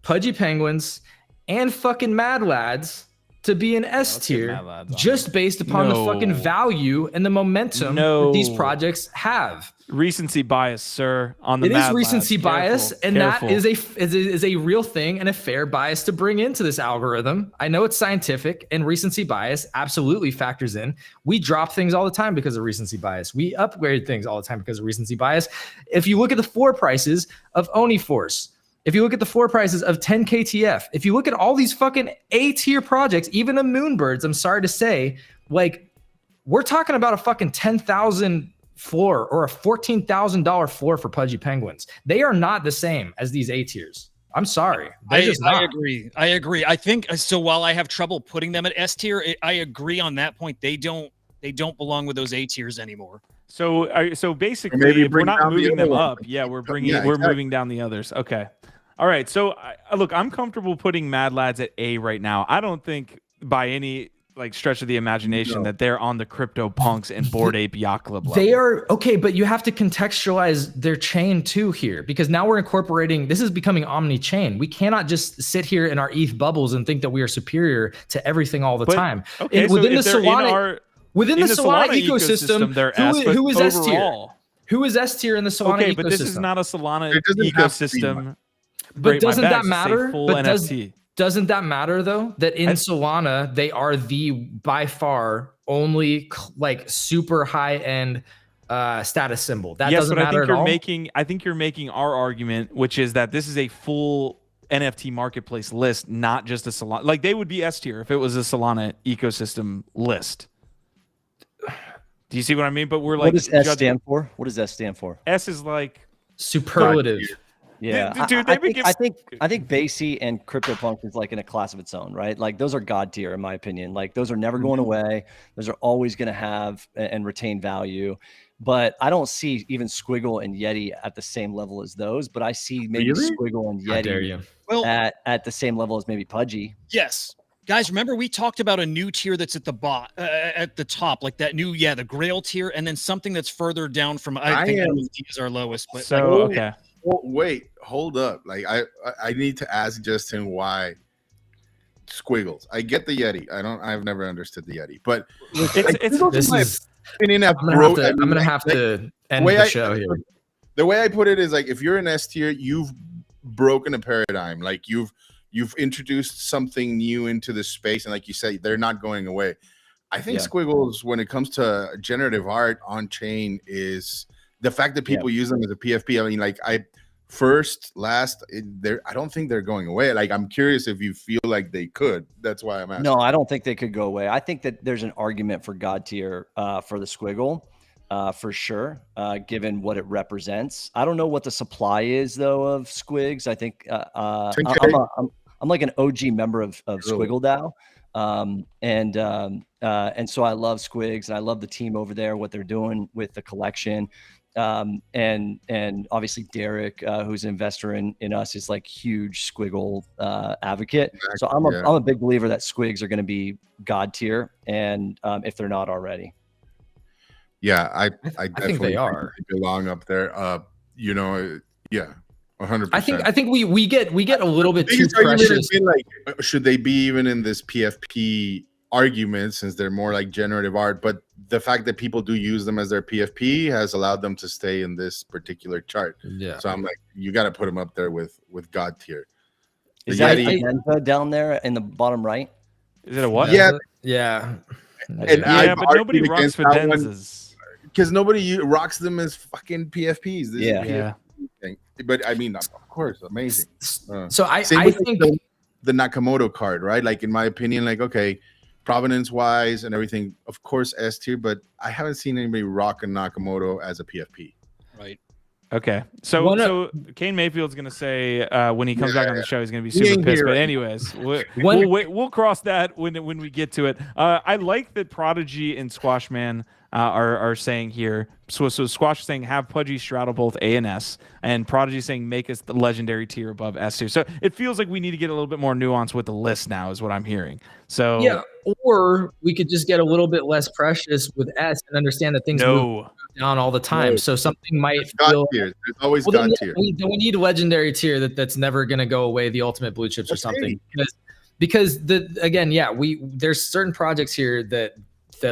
[SPEAKER 3] Pudgy Penguins and fucking Mad Lads to be an S
[SPEAKER 1] let's get
[SPEAKER 3] tier
[SPEAKER 1] Mad Lads on
[SPEAKER 3] just based upon the fucking
[SPEAKER 1] No.
[SPEAKER 3] value and the momentum that these
[SPEAKER 1] No.
[SPEAKER 3] projects have.
[SPEAKER 1] Recency bias, sir. On the
[SPEAKER 3] It is
[SPEAKER 1] Mad
[SPEAKER 3] recency
[SPEAKER 1] Lads.
[SPEAKER 3] bias,
[SPEAKER 1] Careful,
[SPEAKER 3] and
[SPEAKER 1] careful.
[SPEAKER 3] that is a real thing and a fair bias to bring into this algorithm. I know it's scientific, and recency bias absolutely factors in. We drop things all the time because of recency bias. We upgrade things all the time because of recency bias. If you look at the floor prices of Oniforce, if you look at the floor prices of 10KTF, if you look at all these fucking A tier projects, even the Moonbirds, I'm sorry to say, like, we're talking about a fucking 10,000 floor or a $14,000 floor for Pudgy Penguins. They are not the same as these A tiers. I'm sorry. They're just
[SPEAKER 4] I
[SPEAKER 3] not.
[SPEAKER 4] agree. I agree. I think so. While I have trouble putting them at S tier, I agree on that point. They don't belong with those A tiers anymore.
[SPEAKER 1] So basically,
[SPEAKER 2] maybe
[SPEAKER 1] if we're
[SPEAKER 2] bring
[SPEAKER 1] not
[SPEAKER 2] down the
[SPEAKER 1] moving
[SPEAKER 2] other
[SPEAKER 1] them
[SPEAKER 2] one.
[SPEAKER 1] up, yeah, we're
[SPEAKER 2] Yeah, exactly.
[SPEAKER 1] moving down the others. Okay, all right. So look, I'm comfortable putting Mad Lads at A right now. I don't think by any stretch of the imagination that they're on the Crypto Punks and Bored Ape Yacht Club level.
[SPEAKER 3] They are okay, but you have to contextualize their chain too here, because now we're incorporating. This is becoming omni-chain. We cannot just sit here in our ETH bubbles and think that we are superior to everything all the time.
[SPEAKER 1] Okay,
[SPEAKER 3] And
[SPEAKER 1] so
[SPEAKER 3] within
[SPEAKER 1] if
[SPEAKER 3] the
[SPEAKER 1] they're in
[SPEAKER 3] Solana, within the Solana ecosystem,
[SPEAKER 1] they're S, but
[SPEAKER 3] who is S tier?
[SPEAKER 1] overall-
[SPEAKER 3] Who is S tier in the Solana
[SPEAKER 1] Okay,
[SPEAKER 3] ecosystem?
[SPEAKER 1] but this is not a Solana
[SPEAKER 2] It doesn't have to be
[SPEAKER 1] ecosystem.
[SPEAKER 3] But
[SPEAKER 1] Great, my
[SPEAKER 3] doesn't
[SPEAKER 1] bad,
[SPEAKER 3] that
[SPEAKER 1] it's a
[SPEAKER 3] matter?
[SPEAKER 1] full
[SPEAKER 3] But
[SPEAKER 1] NFT.
[SPEAKER 3] doesn't that matter though? That in Solana they are the by far only super high end status symbol. That
[SPEAKER 1] Yes,
[SPEAKER 3] doesn't
[SPEAKER 1] but I
[SPEAKER 3] matter
[SPEAKER 1] think
[SPEAKER 3] at
[SPEAKER 1] you're
[SPEAKER 3] all.
[SPEAKER 1] you're making our argument, which is that this is a full NFT marketplace list, not just a Solana. Like they would be S tier if it was a Solana ecosystem list. Do you see what I mean? But we're like,
[SPEAKER 5] what does S
[SPEAKER 1] judging-
[SPEAKER 5] stand for? What does S stand for?
[SPEAKER 1] S is like
[SPEAKER 3] Superlative.
[SPEAKER 5] Yeah,
[SPEAKER 1] Dude,
[SPEAKER 5] I
[SPEAKER 1] they've been
[SPEAKER 5] think Basie and CryptoPunk is like in a class of its own, right? Like those are god tier in my opinion. Like those are never going away. Those are always going to have and retain value. But I don't see even Squiggle and Yeti at the same level as those. But I see maybe
[SPEAKER 2] Really?
[SPEAKER 5] Squiggle and
[SPEAKER 3] How dare
[SPEAKER 5] Yeti
[SPEAKER 3] you?
[SPEAKER 4] Well,
[SPEAKER 5] at the same level as maybe Pudgy.
[SPEAKER 4] yes. Guys, remember we talked about a new tier that's at the top, like that new, the Grail tier, and then something that's further down from. I think NFT is our lowest, but
[SPEAKER 1] so. Okay,
[SPEAKER 2] Oh, wait, hold up. Like I need to ask Justin why Squiggles. I get the Yeti. I've never understood the Yeti, but
[SPEAKER 1] it's
[SPEAKER 3] This is.
[SPEAKER 2] opinion,
[SPEAKER 3] I'm gonna have to end
[SPEAKER 2] way
[SPEAKER 3] the show here.
[SPEAKER 2] The way I put it is like if you're an S tier, you've broken a paradigm. Like you've introduced something new into the space, and like you said, they're not going away. I think Squiggles, when it comes to generative art on chain, is the fact that people use them as a PFP. I mean, like I don't think they're going away. Like I'm curious if you feel like they could. That's why I'm asking.
[SPEAKER 5] No, I don't think they could go away. I think that there's an argument for god tier for the Squiggle. For sure, given what it represents. I don't know what the supply is though of Squigs. I think I'm like an OG member of Squiggle DAO, and so I love Squigs and I love the team over there, what they're doing with the collection, and obviously Derek, who's an investor in us, is like huge Squiggle advocate.
[SPEAKER 2] Exactly,
[SPEAKER 5] So I'm a big believer that Squigs are going to be god tier, and if they're not already.
[SPEAKER 2] Yeah, I
[SPEAKER 3] think they are.
[SPEAKER 2] They belong up there. 100%.
[SPEAKER 3] I think we get a little bit too
[SPEAKER 2] Biggest argument has
[SPEAKER 3] precious.
[SPEAKER 2] been like, should they be even in this PFP argument since they're more like generative art? But the fact that people do use them as their PFP has allowed them to stay in this particular chart.
[SPEAKER 3] Yeah.
[SPEAKER 2] So I'm like, you got to put them up there with God tier.
[SPEAKER 5] Is
[SPEAKER 2] The
[SPEAKER 5] that
[SPEAKER 2] Yeti-
[SPEAKER 5] Denza down there in the bottom right?
[SPEAKER 1] is it a what?
[SPEAKER 2] Yeah,
[SPEAKER 3] Yeah.
[SPEAKER 2] and
[SPEAKER 1] Yeah, but nobody rocks for Denzas.
[SPEAKER 2] because nobody rocks them as fucking PFPs. This
[SPEAKER 5] Yeah.
[SPEAKER 2] is a PFP thing. But I mean, of course, amazing.
[SPEAKER 3] So I
[SPEAKER 2] Same with
[SPEAKER 3] think
[SPEAKER 2] the Nakamoto card, right? Like in my opinion, like okay, provenance wise and everything, of course S tier, but I haven't seen anybody rock a Nakamoto as a PFP.
[SPEAKER 4] right.
[SPEAKER 1] Okay, so Kane Mayfield's gonna say when he comes back on the show, he's gonna be super
[SPEAKER 2] ain't
[SPEAKER 1] pissed.
[SPEAKER 2] here
[SPEAKER 1] But
[SPEAKER 2] right
[SPEAKER 1] anyways, we'll cross that when we get to it. I like that Prodigy and Squashman are saying here. So Squash is saying have Pudgy straddle both A and S, and Prodigy saying make us the legendary tier above S tier. So it feels like we need to get a little bit more nuance with the list now, is what I'm hearing. So
[SPEAKER 3] yeah, or we could just get a little bit less precious with S and understand that things move down all the time.
[SPEAKER 2] No.
[SPEAKER 3] So something might
[SPEAKER 2] God
[SPEAKER 3] feel.
[SPEAKER 2] tier. There's always
[SPEAKER 3] Well,
[SPEAKER 2] God
[SPEAKER 3] then
[SPEAKER 2] tier.
[SPEAKER 3] we need legendary tier that's never going to go away. The ultimate blue chips or something. Because because there's certain projects here that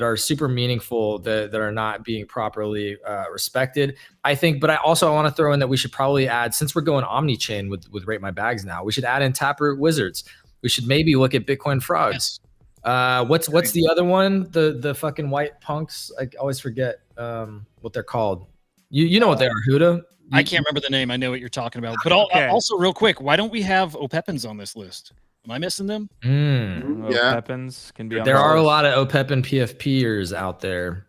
[SPEAKER 3] are super meaningful that are not being properly respected, I think. But I want to throw in that we should probably add, since we're going omni-chain with Rate My Bags now, we should add in Taproot Wizards. We should maybe look at Bitcoin Frogs. What's the other one? The fucking white punks. I always forget what they're called. You know what they are, Huda?
[SPEAKER 4] I can't remember the name. I know what you're talking about. But also, real quick, why don't we have Opepins on this list? Am I missing them?
[SPEAKER 1] Pepins can be on
[SPEAKER 3] There
[SPEAKER 1] the
[SPEAKER 3] are a
[SPEAKER 1] list.
[SPEAKER 3] lot of OPEP PFPers out there.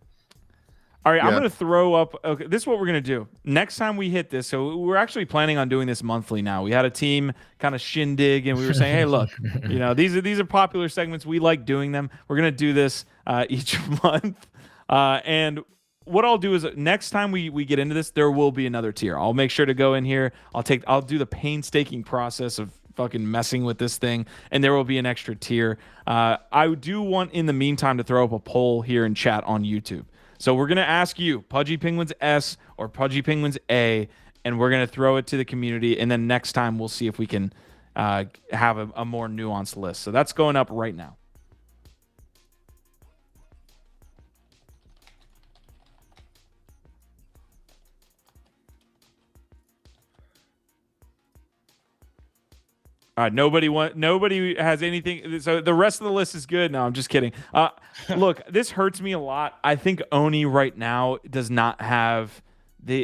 [SPEAKER 1] All right, I'm going to throw up. Okay, this is what we're going to do. Next time we hit this, so we're actually planning on doing this monthly now. We had a team kind of shindig, and we were saying, hey, look, these are popular segments. We like doing them. We're going to do this each month. And what I'll do is next time we get into this, there will be another tier. I'll make sure to go in here. I'll do the painstaking process of fucking messing with this thing, and there will be an extra tier. I do want in the meantime to throw up a poll here in chat on YouTube. So we're going to ask you Pudgy Penguins S or Pudgy Penguins A, and we're going to throw it to the community, and then next time we'll see if we can have a more nuanced list. So that's going up right now. All right, nobody has anything. So the rest of the list is good. No, I'm just kidding. Look, this hurts me a lot. I think Oni right now does not have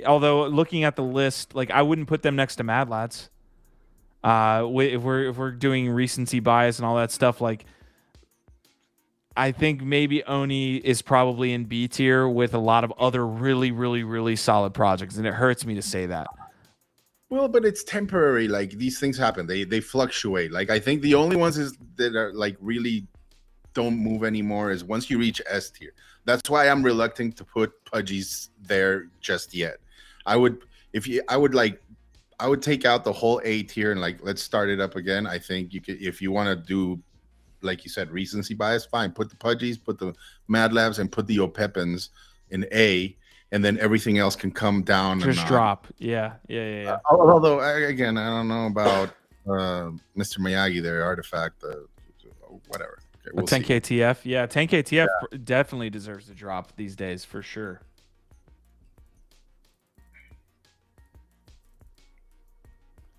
[SPEAKER 1] although looking at the list, like I wouldn't put them next to Mad Lads. If we're doing recency bias and all that stuff, like I think maybe Oni is probably in B tier with a lot of other really, really, really solid projects, and it hurts me to say that.
[SPEAKER 2] Well, but it's temporary. Like these things happen. They fluctuate. Like I think the only ones that are like really don't move anymore is once you reach S tier. That's why I'm reluctant to put Pudgies there just yet. I would take out the whole A tier and like let's start it up again. I think you could, if you want to do, like you said, recency bias, fine. Put the Pudgies, put the Mad Labs, and put the Opepins in A. And then everything else can come down.
[SPEAKER 1] Just drop. Yeah.
[SPEAKER 2] Although, again, I don't know about Mr. Miyagi there, Artifact, whatever. Okay, we'll
[SPEAKER 1] 10KTF. Yeah, 10KTF definitely deserves a drop these days for sure.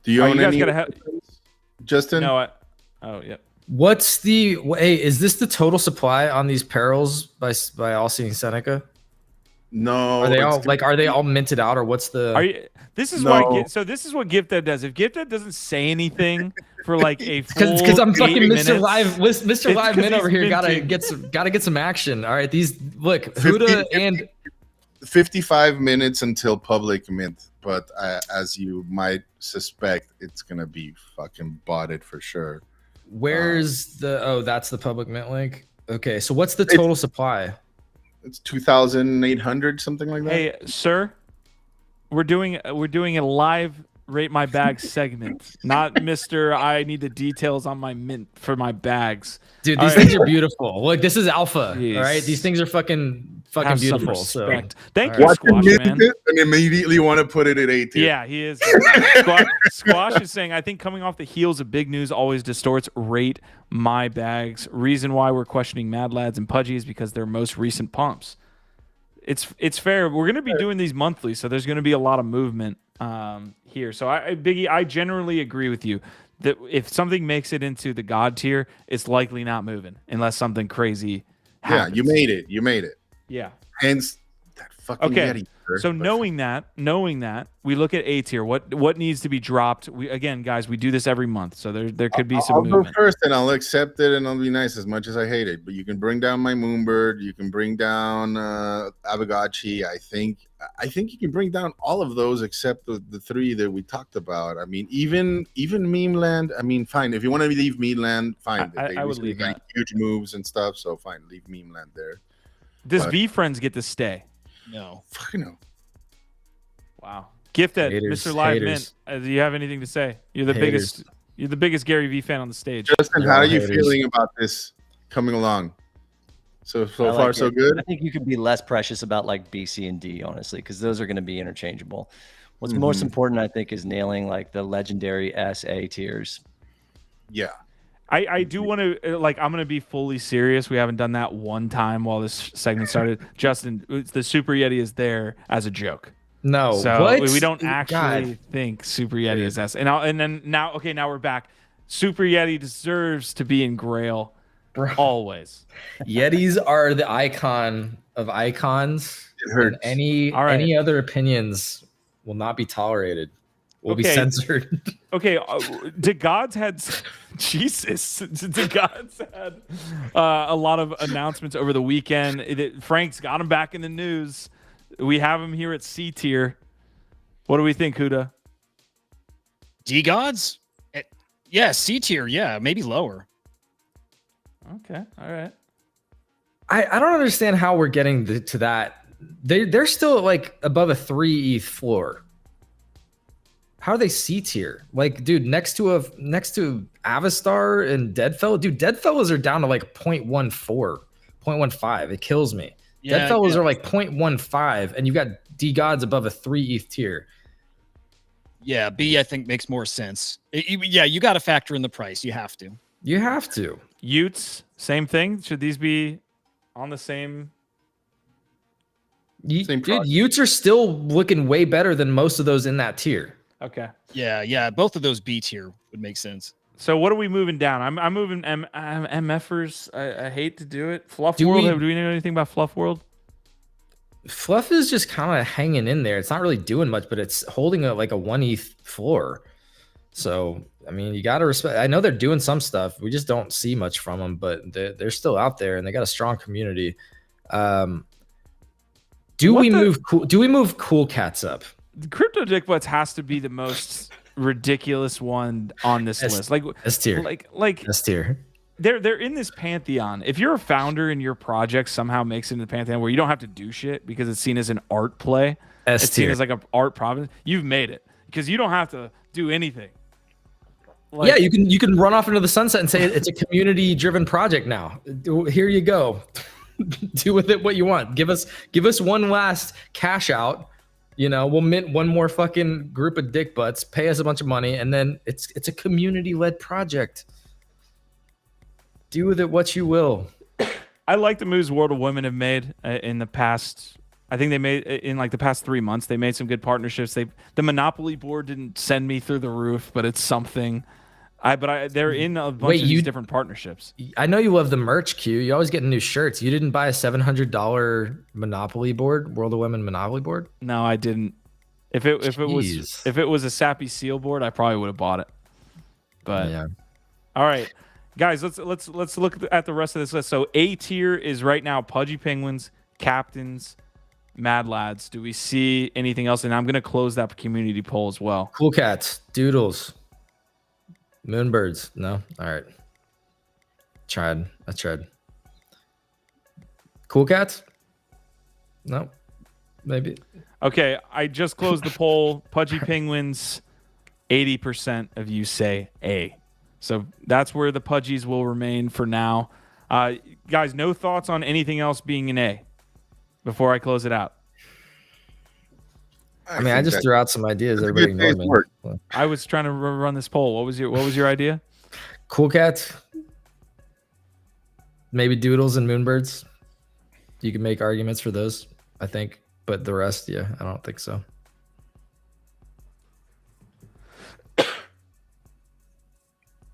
[SPEAKER 2] Do you own
[SPEAKER 1] you guys
[SPEAKER 2] any?
[SPEAKER 1] Gotta
[SPEAKER 2] Justin?
[SPEAKER 1] No. Yeah.
[SPEAKER 3] Is this the total supply on these perils by All Seeing Seneca?
[SPEAKER 2] No.
[SPEAKER 3] Are they all minted out, or what's the?
[SPEAKER 1] This is why. So this is what GiftEd does. If GiftEd doesn't say anything for like a full
[SPEAKER 3] because I'm fucking
[SPEAKER 1] 8
[SPEAKER 3] Mr.
[SPEAKER 1] minutes,
[SPEAKER 3] Mr. Live Min over here
[SPEAKER 1] minting.
[SPEAKER 3] gotta get some action. All right, Huda and
[SPEAKER 2] 55 minutes until public mint, but as you might suspect, it's gonna be fucking botted for sure.
[SPEAKER 3] Where's that's the public mint link. Okay, so what's the total supply?
[SPEAKER 2] It's 2,800, something like that.
[SPEAKER 1] Hey, sir, we're doing a live Rate My Bags segment, not Mr. I need the details on my mint for my bags.
[SPEAKER 3] Dude, these things are beautiful. Look, this is alpha.
[SPEAKER 1] Jeez.
[SPEAKER 3] All right, these things are fucking
[SPEAKER 1] Have some
[SPEAKER 3] beautiful. So
[SPEAKER 1] respect. Thank you, Squash, man.
[SPEAKER 2] And immediately want to put it at A tier.
[SPEAKER 1] Yeah, he is. Squash is saying, I think coming off the heels of big news always distorts Rate My Bags. Reason why we're questioning Mad Lads and Pudgy is because they're most recent pumps. It's fair. We're going to be doing these monthly, so there's going to be a lot of movement here. So Biggie, I generally agree with you that if something makes it into the God tier, it's likely not moving unless something crazy happens.
[SPEAKER 2] Yeah, you made it.
[SPEAKER 1] Yeah.
[SPEAKER 2] Hence that fucking Yeti.
[SPEAKER 1] So knowing that, we look at A tier. What needs to be dropped? Guys, we do this every month, so there could be some movement.
[SPEAKER 2] I'll go first, and I'll accept it, and I'll be nice as much as I hate it. But you can bring down my Moonbird. You can bring down Aavegotchi. I think you can bring down all of those except the three that we talked about. I mean, even Meme Land. I mean, fine. If you want to leave Meme Land, fine.
[SPEAKER 1] I would leave that.
[SPEAKER 2] Huge moves and stuff, so fine. Leave Meme Land there.
[SPEAKER 1] Does VeeFriends get to stay?
[SPEAKER 4] No.
[SPEAKER 2] Fuck no.
[SPEAKER 1] Wow. Gifted, Mr. Live Mint. Do you have anything to say? You're the biggest. You're the biggest Gary Vee fan on the stage.
[SPEAKER 2] Justin, how are you feeling about this coming along? So far, so good.
[SPEAKER 5] I think you could be less precious about like B, C, and D, honestly, because those are going to be interchangeable. What's most important, I think, is nailing like the legendary S, A tiers.
[SPEAKER 2] Yeah.
[SPEAKER 1] I do want to like. I'm gonna be fully serious. We haven't done that one time while this segment started. Justin, the Super Yeti is there as a joke.
[SPEAKER 3] No,
[SPEAKER 1] So
[SPEAKER 3] what?
[SPEAKER 1] we don't actually
[SPEAKER 3] God.
[SPEAKER 1] think Super Yeti is that. And then now, okay, now we're back. Super Yeti deserves to be in Grail
[SPEAKER 3] Bro.
[SPEAKER 1] always.
[SPEAKER 3] Yetis are the icon of icons.
[SPEAKER 2] It hurts.
[SPEAKER 3] And
[SPEAKER 1] All right.
[SPEAKER 3] any other opinions will not be tolerated. Will be
[SPEAKER 1] Okay.
[SPEAKER 3] censored.
[SPEAKER 1] Okay, the gods had Jesus. The gods had a lot of announcements over the weekend. Frank's got him back in the news. We have him here at C tier. What do we think, Huda?
[SPEAKER 4] D gods? Yeah, C tier. Yeah, maybe lower.
[SPEAKER 1] Okay, all right.
[SPEAKER 3] I don't understand how we're getting to that. They're still like above a 3 ETH floor. How are they C tier? Like, dude, next to Avastar and Deadfellow, dude, Deadfellows are down to like 0.14, 0.15. It kills me.
[SPEAKER 4] Yeah,
[SPEAKER 3] Deadfellows
[SPEAKER 4] yeah.
[SPEAKER 3] are like 0.15, and you got D gods above a 3 ETH tier.
[SPEAKER 4] Yeah, B I think makes more sense. Yeah, you got to factor in the price. You have to.
[SPEAKER 3] You have to.
[SPEAKER 1] Utes, same thing. Should these be on the same?
[SPEAKER 2] Same
[SPEAKER 3] Dude,
[SPEAKER 2] product.
[SPEAKER 3] Utes are still looking way better than most of those in that tier.
[SPEAKER 1] Okay.
[SPEAKER 4] Yeah, both of those B tier would make sense.
[SPEAKER 1] So what are we moving down? I'm moving MFers. I hate to do it. Fluff
[SPEAKER 3] Do
[SPEAKER 1] World.
[SPEAKER 3] we-
[SPEAKER 1] Do we know anything about Fluff World?
[SPEAKER 3] Fluff is just kind of hanging in there. It's not really doing much, but it's holding like a 1 ETH floor. So, I mean, you got to respect. I know they're doing some stuff. We just don't see much from them, but they're still out there and they got a strong community. Do we move Cool Cats up?
[SPEAKER 1] Crypto Dick Butts has to be the most ridiculous one on this
[SPEAKER 3] S-
[SPEAKER 1] list. Like
[SPEAKER 3] S tier.
[SPEAKER 1] like
[SPEAKER 3] S tier.
[SPEAKER 1] they're in this pantheon. If you're a founder and your project somehow makes it into the pantheon where you don't have to do shit because it's seen as an art play,
[SPEAKER 3] S
[SPEAKER 1] it's seen
[SPEAKER 3] tier.
[SPEAKER 1] as like an art province, you've made it because you don't have to do anything. Like,
[SPEAKER 3] Yeah, you can run off into the sunset and say it's a community driven project now. Here you go. Do with it what you want. Give us one last cash out. You know, we'll mint one more fucking group of dick butts, pay us a bunch of money, and then it's a community led project. Do with it what you will.
[SPEAKER 1] I like the moves World of Women have made in the past. I think they made in like the past 3 months. They made some good partnerships. The Monopoly board didn't send me through the roof, but it's something. They're in a bunch of these different partnerships.
[SPEAKER 3] I know you love the merch, Q. You always get new shirts. You didn't buy a $700 Monopoly board, World of Women Monopoly board?
[SPEAKER 1] No, I didn't. If it was a Sappy Seal board, I probably would have bought it. But
[SPEAKER 3] Yeah.
[SPEAKER 1] all right, guys, let's look at the rest of this list. So A tier is right now Pudgy Penguins, Captains, Mad Lads. Do we see anything else? And I'm gonna close that community poll as well.
[SPEAKER 3] Cool Cats, Doodles, Moonbirds. No? All right. I tried. Cool Cats? No. Maybe.
[SPEAKER 1] Okay, I just closed the poll. Pudgy Penguins, 80% of you say A. So that's where the Pudgies will remain for now. Guys, no thoughts on anything else being an A before I close it out.
[SPEAKER 3] I mean, I just threw out some ideas.
[SPEAKER 2] that's a
[SPEAKER 3] Everybody
[SPEAKER 2] good day's
[SPEAKER 3] ignored me.
[SPEAKER 2] work.
[SPEAKER 1] I was trying to run this poll. What was your idea?
[SPEAKER 3] Cool Cats. Maybe Doodles and Moonbirds. You can make arguments for those, I think. But the rest, yeah, I don't think so.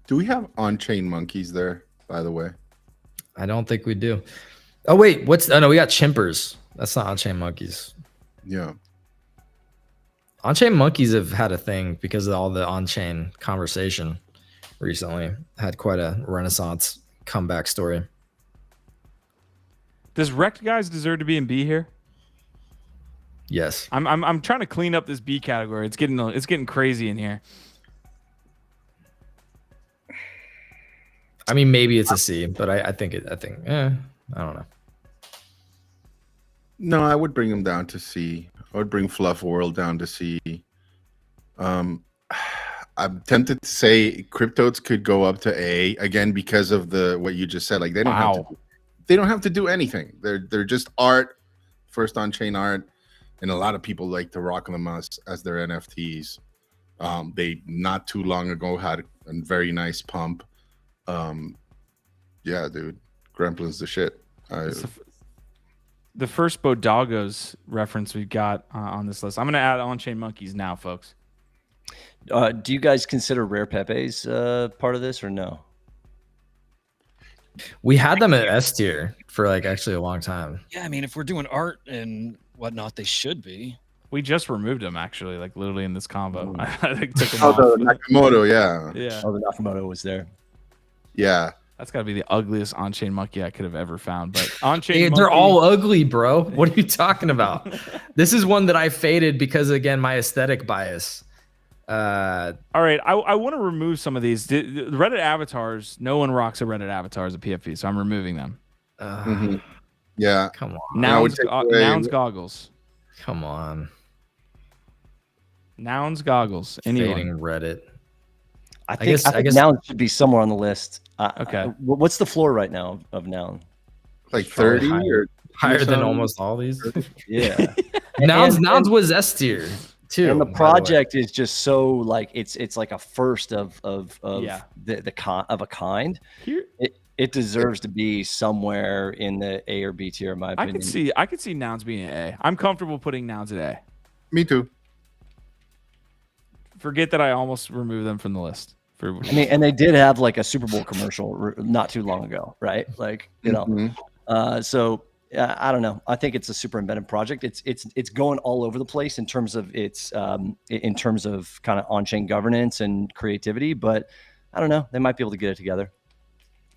[SPEAKER 2] Do we have on-chain monkeys there, by the way?
[SPEAKER 3] I don't think we do. Oh, wait. Oh, no, we got Chimpers. That's not on-chain monkeys.
[SPEAKER 2] Yeah.
[SPEAKER 3] On-chain monkeys have had a thing because of all the on-chain conversation recently. Had quite a renaissance comeback story.
[SPEAKER 1] Does Wrecked Guys deserve to be in B here?
[SPEAKER 3] Yes.
[SPEAKER 1] I'm trying to clean up this B category. It's getting crazy in here.
[SPEAKER 3] I mean, maybe it's a C, but I think I don't know.
[SPEAKER 2] No, I would bring them down to C. I would bring Fluff World down to C. I'm tempted to say Cryptotes could go up to A again because of what you just said. Like they don't have to do anything. They're just art, first on-chain art, and a lot of people like to rock them as their NFTs. They not too long ago had a very nice pump. Yeah, dude, Gremplin's the shit.
[SPEAKER 1] It's the first Bodagos reference we've got on this list. I'm going to add On-Chain Monkeys now, folks.
[SPEAKER 5] Do you guys consider Rare Pepes part of this or no?
[SPEAKER 3] We had them at S tier for like actually a long time.
[SPEAKER 4] Yeah, I mean, if we're doing art and whatnot, they should be.
[SPEAKER 1] We just removed them, actually, like literally in this combo. I think took them
[SPEAKER 2] Oh,
[SPEAKER 1] off.
[SPEAKER 2] the Nakamoto, yeah.
[SPEAKER 1] Yeah.
[SPEAKER 5] Oh, the Nakamoto was there.
[SPEAKER 2] Yeah.
[SPEAKER 1] That's got to be the ugliest on-chain monkey I could have ever found. But on-chain
[SPEAKER 3] Hey,
[SPEAKER 1] monkey,
[SPEAKER 3] they're all ugly, bro. What are you talking about? This is one that I faded because, again, my aesthetic bias.
[SPEAKER 1] All right, I want to remove some of these. The Reddit avatars, no one rocks a Reddit avatar as a PFP, so I'm removing them.
[SPEAKER 2] Yeah.
[SPEAKER 3] Come on.
[SPEAKER 1] Nouns goggles.
[SPEAKER 3] Come on.
[SPEAKER 1] Nouns goggles. Anyone?
[SPEAKER 3] Fading Reddit.
[SPEAKER 5] I think noun should be somewhere on the list.
[SPEAKER 1] Okay.
[SPEAKER 5] What's the floor right now of noun?
[SPEAKER 2] Like 30 or
[SPEAKER 3] higher than almost all these.
[SPEAKER 5] Yeah.
[SPEAKER 3] Nouns was S tier too.
[SPEAKER 5] And the project is just so like it's like a first of
[SPEAKER 1] Yeah.
[SPEAKER 5] of a kind.
[SPEAKER 1] Here,
[SPEAKER 5] it deserves to be somewhere in the A or B tier, in my opinion.
[SPEAKER 1] I could see nouns being an A. I'm comfortable putting nouns at A.
[SPEAKER 2] Me too.
[SPEAKER 1] Forget that I almost removed them from the list.
[SPEAKER 5] I mean, and they did have like a Super Bowl commercial not too long ago, right? Like, you know, so I don't know. I think it's a super inventive project. It's going all over the place in terms of its in terms of kind of on-chain governance and creativity, but I don't know. They might be able to get it together.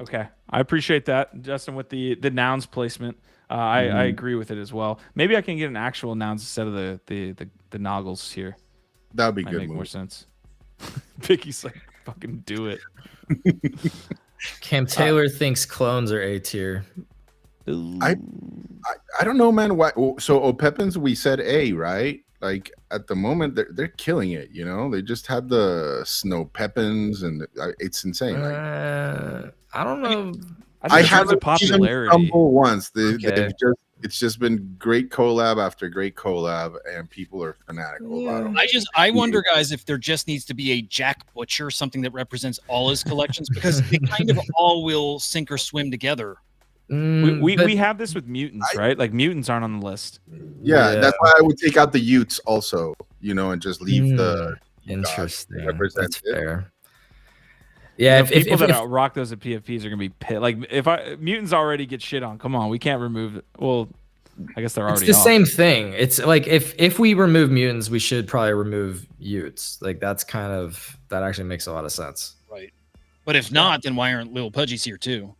[SPEAKER 1] Okay, I appreciate that, Justin, with the nouns placement. I agree with it as well. Maybe I can get an actual nouns instead of the noggles here.
[SPEAKER 2] That would be
[SPEAKER 1] Might
[SPEAKER 2] good.
[SPEAKER 1] Make more sense. Vicky's like, fucking do it.
[SPEAKER 3] Cam Taylor thinks clones are A tier.
[SPEAKER 2] I don't know, man. Why? So Opepins, we said A, right? Like at the moment, they're killing it. You know, they just had the Snow Pepins, and it's insane. Like,
[SPEAKER 3] I don't know.
[SPEAKER 2] I have
[SPEAKER 1] a popularity
[SPEAKER 2] once. It's just been great collab after great collab, and people are fanatical about them.
[SPEAKER 4] I wonder, guys, if there just needs to be a Jack Butcher, something that represents all his collections, because they kind of all will sink or swim together.
[SPEAKER 1] We have this with mutants, right? Like mutants aren't on the list.
[SPEAKER 2] Yeah, that's why I would take out the Utes also, you know, and just leave the
[SPEAKER 3] interesting.
[SPEAKER 2] That's
[SPEAKER 3] fair. Yeah,
[SPEAKER 1] if people that rock those at PFPs are gonna be pissed. Like if mutants already get shit on, come on, we can't remove it. Well, I guess they're already.
[SPEAKER 3] It's the same thing. It's like if we remove mutants, we should probably remove Utes. Like that actually makes a lot of sense.
[SPEAKER 4] Right. But if not, then why aren't Little Pudgies here too?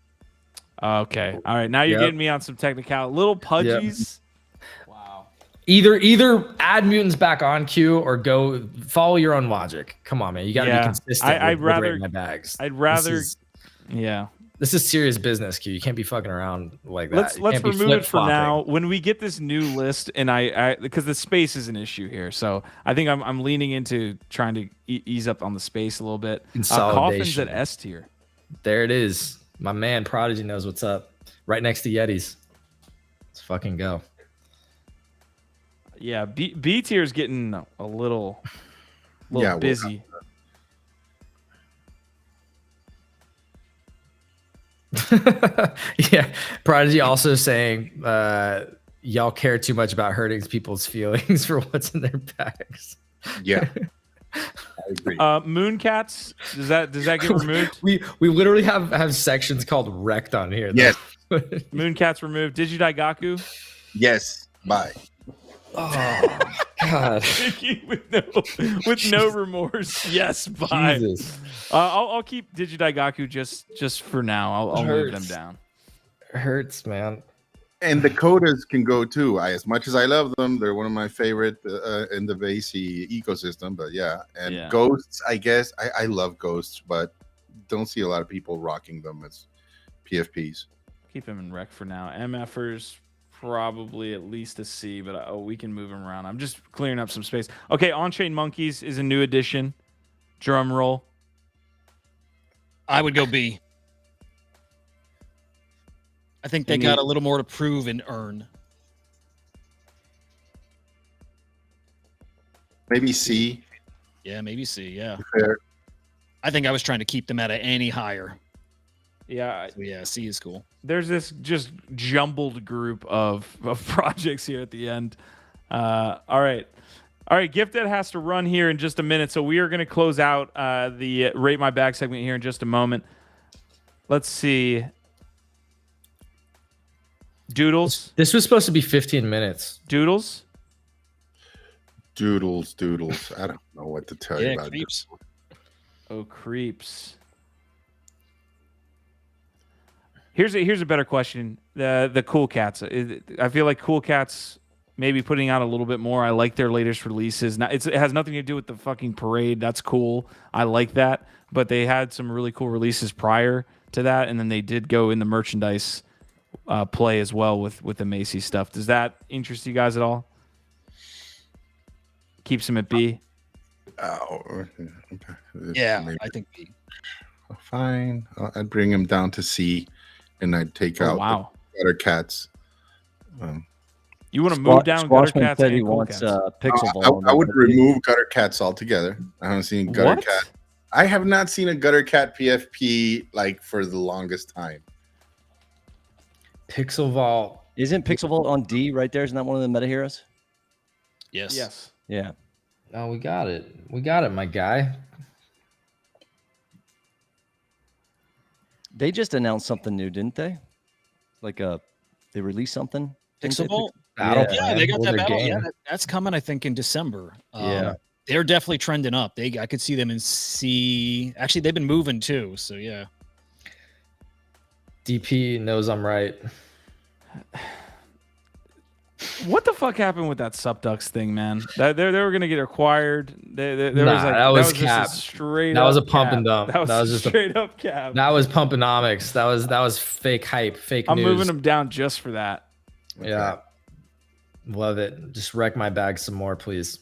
[SPEAKER 1] Okay. All right. Now you're getting me on some technical. Little Pudgies. Wow.
[SPEAKER 3] Either add mutants back on queue or go follow your own logic. Come on, man. You got to be consistent.
[SPEAKER 1] I'd rather
[SPEAKER 3] my bags.
[SPEAKER 1] I'd rather. This
[SPEAKER 3] is serious business, Q. You can't be fucking around like that.
[SPEAKER 1] Let's remove it for now. When we get this new list, and I because the space is an issue here, so I think I'm leaning into trying to ease up on the space a little bit. Coffin's at S tier.
[SPEAKER 3] There it is. My man Prodigy knows what's up. Right next to Yetis. Let's fucking go.
[SPEAKER 1] Yeah, B tier is getting a little busy.
[SPEAKER 3] Yeah, Prodigy also saying y'all care too much about hurting people's feelings for what's in their bags.
[SPEAKER 2] Yeah. I agree.
[SPEAKER 1] Mooncats, does that get removed?
[SPEAKER 3] we literally have sections called wrecked on here.
[SPEAKER 2] Yes.
[SPEAKER 1] Mooncats removed. Digidaigaku?
[SPEAKER 2] Yes. Bye.
[SPEAKER 3] Oh God.
[SPEAKER 1] with no remorse. Yes, bye.
[SPEAKER 3] Jesus.
[SPEAKER 1] I'll keep Digidaigaku just for now. I'll move them down.
[SPEAKER 3] It hurts, man.
[SPEAKER 2] And the Kodas can go too. As much as I love them, they're one of my favorite in the VACI ecosystem. But Ghosts, I guess I love Ghosts, but don't see a lot of people rocking them as PFPs.
[SPEAKER 1] Keep them in rec for now. MFers probably at least a C, but we can move them around. I'm just clearing up some space. Okay, On-Chain Monkeys is a new addition. Drum roll.
[SPEAKER 4] I would go B. I think they got a little more to prove and earn.
[SPEAKER 2] Maybe C.
[SPEAKER 4] Yeah, maybe C. Yeah.
[SPEAKER 2] Fair.
[SPEAKER 4] I think I was trying to keep them at any higher.
[SPEAKER 1] Yeah,
[SPEAKER 4] So yeah, C is cool.
[SPEAKER 1] there's this just jumbled group of projects here at the end. All right. Gifted has to run here in just a minute, so we are going to close out the Rate My Bag segment here in just a moment. Let's see. Doodles.
[SPEAKER 3] This was supposed to be 15 minutes.
[SPEAKER 1] Doodles.
[SPEAKER 2] Doodles. I don't know what to tell you
[SPEAKER 4] Yeah,
[SPEAKER 2] about
[SPEAKER 4] creeps.
[SPEAKER 1] Oh, creeps. Here's a better question. The Cool Cats. I feel like Cool Cats maybe putting out a little bit more. I like their latest releases. Now, it has nothing to do with the fucking parade. That's cool. I like that. But they had some really cool releases prior to that, and then they did go in the merchandise play as well with the Macy's stuff. Does that interest you guys at all? Keeps them at B.
[SPEAKER 2] Oh, okay.
[SPEAKER 4] Yeah,
[SPEAKER 2] Maybe.
[SPEAKER 4] I think B.
[SPEAKER 2] Fine. I'd bring him down to C, and I'd take out
[SPEAKER 1] Wow.
[SPEAKER 2] the Gutter Cats.
[SPEAKER 1] You want to move down Gutter
[SPEAKER 5] Squashman
[SPEAKER 1] Cats
[SPEAKER 5] said he
[SPEAKER 1] and Cool
[SPEAKER 5] wants
[SPEAKER 1] Cats?
[SPEAKER 5] Pixel Ball.
[SPEAKER 2] I would remove Gutter Cats altogether. I haven't seen Gutter
[SPEAKER 1] What?
[SPEAKER 2] Cat. I have not seen a Gutter Cat PFP like for the longest time.
[SPEAKER 3] Pixel Vault.
[SPEAKER 5] Isn't Pixel Vault on D right there? Isn't that one of the meta heroes?
[SPEAKER 4] Yes.
[SPEAKER 1] Yes.
[SPEAKER 5] Yeah.
[SPEAKER 3] Oh, we got it. We got it, my guy.
[SPEAKER 5] They just announced something new, didn't they? They released something. didn't they?
[SPEAKER 4] Pixel Vault.
[SPEAKER 3] Battle
[SPEAKER 5] Yeah.
[SPEAKER 4] Yeah, they got
[SPEAKER 3] Well,
[SPEAKER 4] that
[SPEAKER 3] their
[SPEAKER 4] battle. Yeah,
[SPEAKER 3] game.
[SPEAKER 4] that's coming. I think in December.
[SPEAKER 5] Yeah.
[SPEAKER 4] They're definitely trending up. I could see them in C. Actually, they've been moving too. So yeah.
[SPEAKER 3] DP knows I'm right.
[SPEAKER 1] What the fuck happened with that Subducks thing, man? They were gonna get acquired. There
[SPEAKER 3] Nah,
[SPEAKER 1] was like
[SPEAKER 3] that was
[SPEAKER 1] just
[SPEAKER 3] cap.
[SPEAKER 1] a straight.
[SPEAKER 3] That was
[SPEAKER 1] up
[SPEAKER 3] a pump
[SPEAKER 1] cap.
[SPEAKER 3] and dump.
[SPEAKER 1] That was,
[SPEAKER 3] That was just a-
[SPEAKER 1] straight up cap.
[SPEAKER 3] That was Pumponomics. That was fake hype, fake
[SPEAKER 1] I'm
[SPEAKER 3] news.
[SPEAKER 1] moving them down just for that.
[SPEAKER 3] Yeah. Love it. Just wreck my bag some more, please.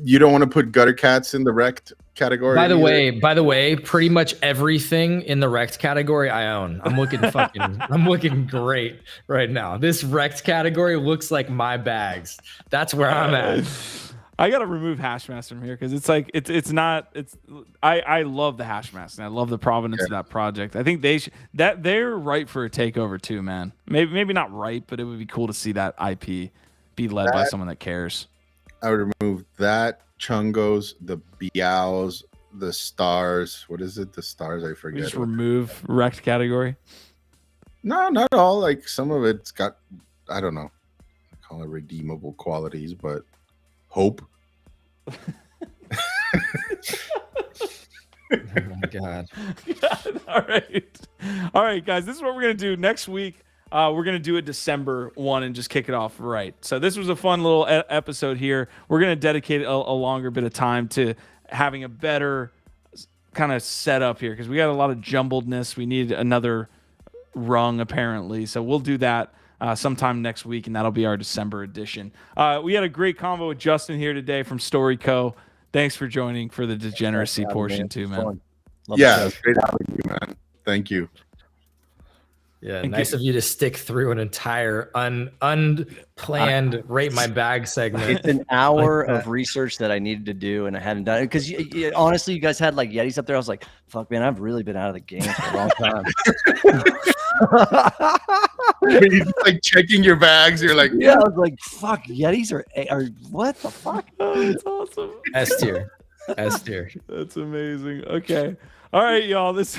[SPEAKER 2] You don't want to put Gutter Cats in the wrecked category.
[SPEAKER 3] By the
[SPEAKER 2] either?
[SPEAKER 3] way, pretty much everything in the wrecked category I own. I'm looking great right now. This wrecked category looks like my bags. That's where I'm at.
[SPEAKER 1] I gotta remove Hashmaster from here because it's like I love the Hashmaster and I love the provenance of that project. I think they're right for a takeover too, man. Maybe not right, but it would be cool to see that IP be led by someone that cares.
[SPEAKER 2] I would remove that, Chungos, the Biaos, the Stars. What is it? The Stars? I
[SPEAKER 1] We
[SPEAKER 2] forget.
[SPEAKER 1] just remove wrecked category.
[SPEAKER 2] No, not all. Like some of it's got, I don't know, I call it redeemable qualities, but hope.
[SPEAKER 3] Oh my god.
[SPEAKER 1] All right, guys. This is what we're gonna do next week. We're gonna do a December one and just kick it off right. So this was a fun little episode here. We're gonna dedicate a longer bit of time to having a better kind of setup here because we got a lot of jumbledness. We need another rung apparently, so we'll do that sometime next week, and that'll be our December edition. We had a great convo with Justin here today from StoryCo. Thanks for joining for the degeneracy portion too, man.
[SPEAKER 5] Love the
[SPEAKER 2] Yeah,
[SPEAKER 5] show.
[SPEAKER 2] it's great having you, man. Thank you.
[SPEAKER 3] Yeah,
[SPEAKER 1] And
[SPEAKER 3] nice of you to stick through an entire unplanned rate my bag segment.
[SPEAKER 5] It's an hour
[SPEAKER 3] Like that.
[SPEAKER 5] of research that I needed to do, and I hadn't done it because honestly, you guys had like Yetis up there. I was like, "Fuck, man, I've really been out of the game for a long time."
[SPEAKER 2] You're like checking your bags. You're like,
[SPEAKER 5] Yeah, I was like, "Fuck, Yetis are what the fuck?"
[SPEAKER 1] Oh, that's awesome.
[SPEAKER 3] S tier. S tier.
[SPEAKER 1] That's amazing. Okay. All right, y'all. This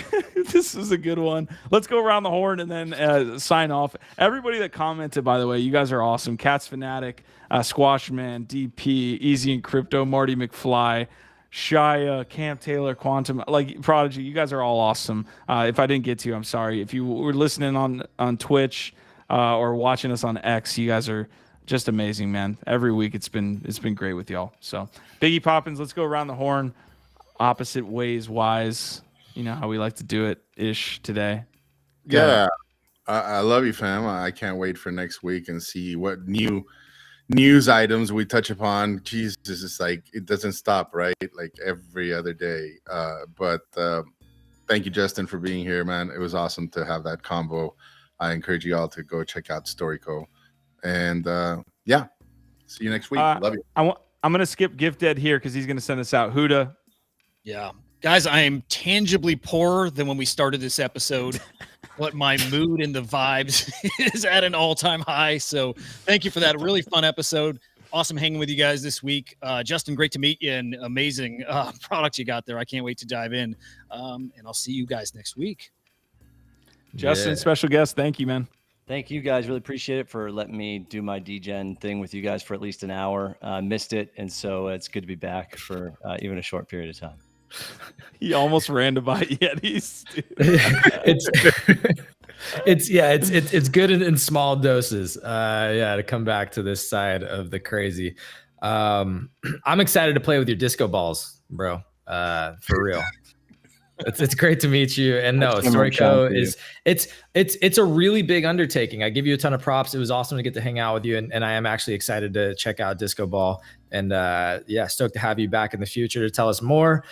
[SPEAKER 1] is a good one. Let's go around the horn and then sign off. Everybody that commented, by the way, you guys are awesome. Cats Fanatic, Squashman, DP, Easy and Crypto, Marty McFly, Shia, Camp Taylor, Quantum, like Prodigy. You guys are all awesome. If I didn't get to you, I'm sorry. If you were listening on Twitch or watching us on X, you guys are just amazing, man. Every week it's been great with y'all. So Biggie Poppins, let's go around the horn. Opposite ways wise, you know how we like to do it ish today.
[SPEAKER 2] yeah, I love you, fam. I can't wait for next week and see what new news items we touch upon. Jesus, it's like it doesn't stop, right? Like every other day. But thank you, Justin, for being here, man. It was awesome to have that combo. I encourage you all to go check out StoryCo. And yeah, see you next week. Love you.
[SPEAKER 1] I'm gonna skip Gift Dead here because he's gonna send us out. Huda,
[SPEAKER 4] Yeah. Guys, I am tangibly poorer than when we started this episode. What my mood and the vibes is at an all-time high. So thank you for that. Really fun episode. Awesome hanging with you guys this week. Justin, great to meet you, and amazing product you got there. I can't wait to dive in. And I'll see you guys next week.
[SPEAKER 1] Justin, special guest. Thank you, man.
[SPEAKER 5] Thank you guys. Really appreciate it for letting me do my DGen thing with you guys for at least an hour. Missed it. And so it's good to be back for even a short period of time.
[SPEAKER 1] He almost ran to buy Yetis.
[SPEAKER 3] It's good in small doses. To come back to this side of the crazy. I'm excited to play with your disco balls, bro. For real. It's great to meet you. And no, Storyco is it's a really big undertaking. I give you a ton of props. It was awesome to get to hang out with you, and I am actually excited to check out Disco Ball. And stoked to have you back in the future to tell us more.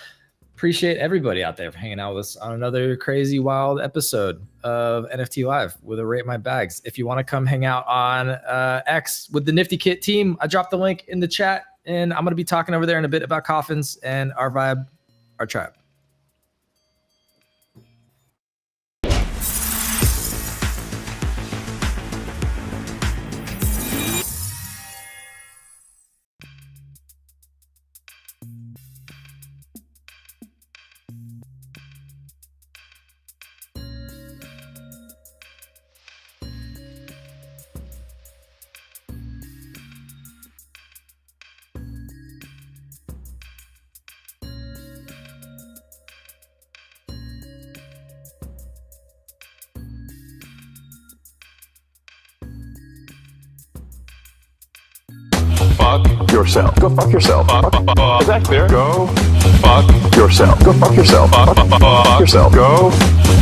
[SPEAKER 3] Appreciate everybody out there for hanging out with us on another crazy, wild episode of NFT Live with a Rate My Bags. If you want to come hang out on X with the Nifty Kit team, I dropped the link in the chat, and I'm going to be talking over there in a bit about coffins and our vibe, our tribe.
[SPEAKER 7] Fuck yourself. Go fuck yourself. Is that clear? Go fuck yourself. Go fuck yourself. Fuck yourself. Go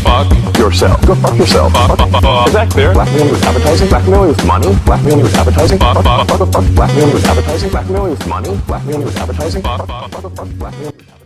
[SPEAKER 7] fuck yourself. Go fuck yourself. Is that clear? Blackmailing with advertising. Blackmailing with money. Blackmailing with advertising. Blackmailing with advertising. Blackmailing with money. Blackmailing with advertising. Blackmailing with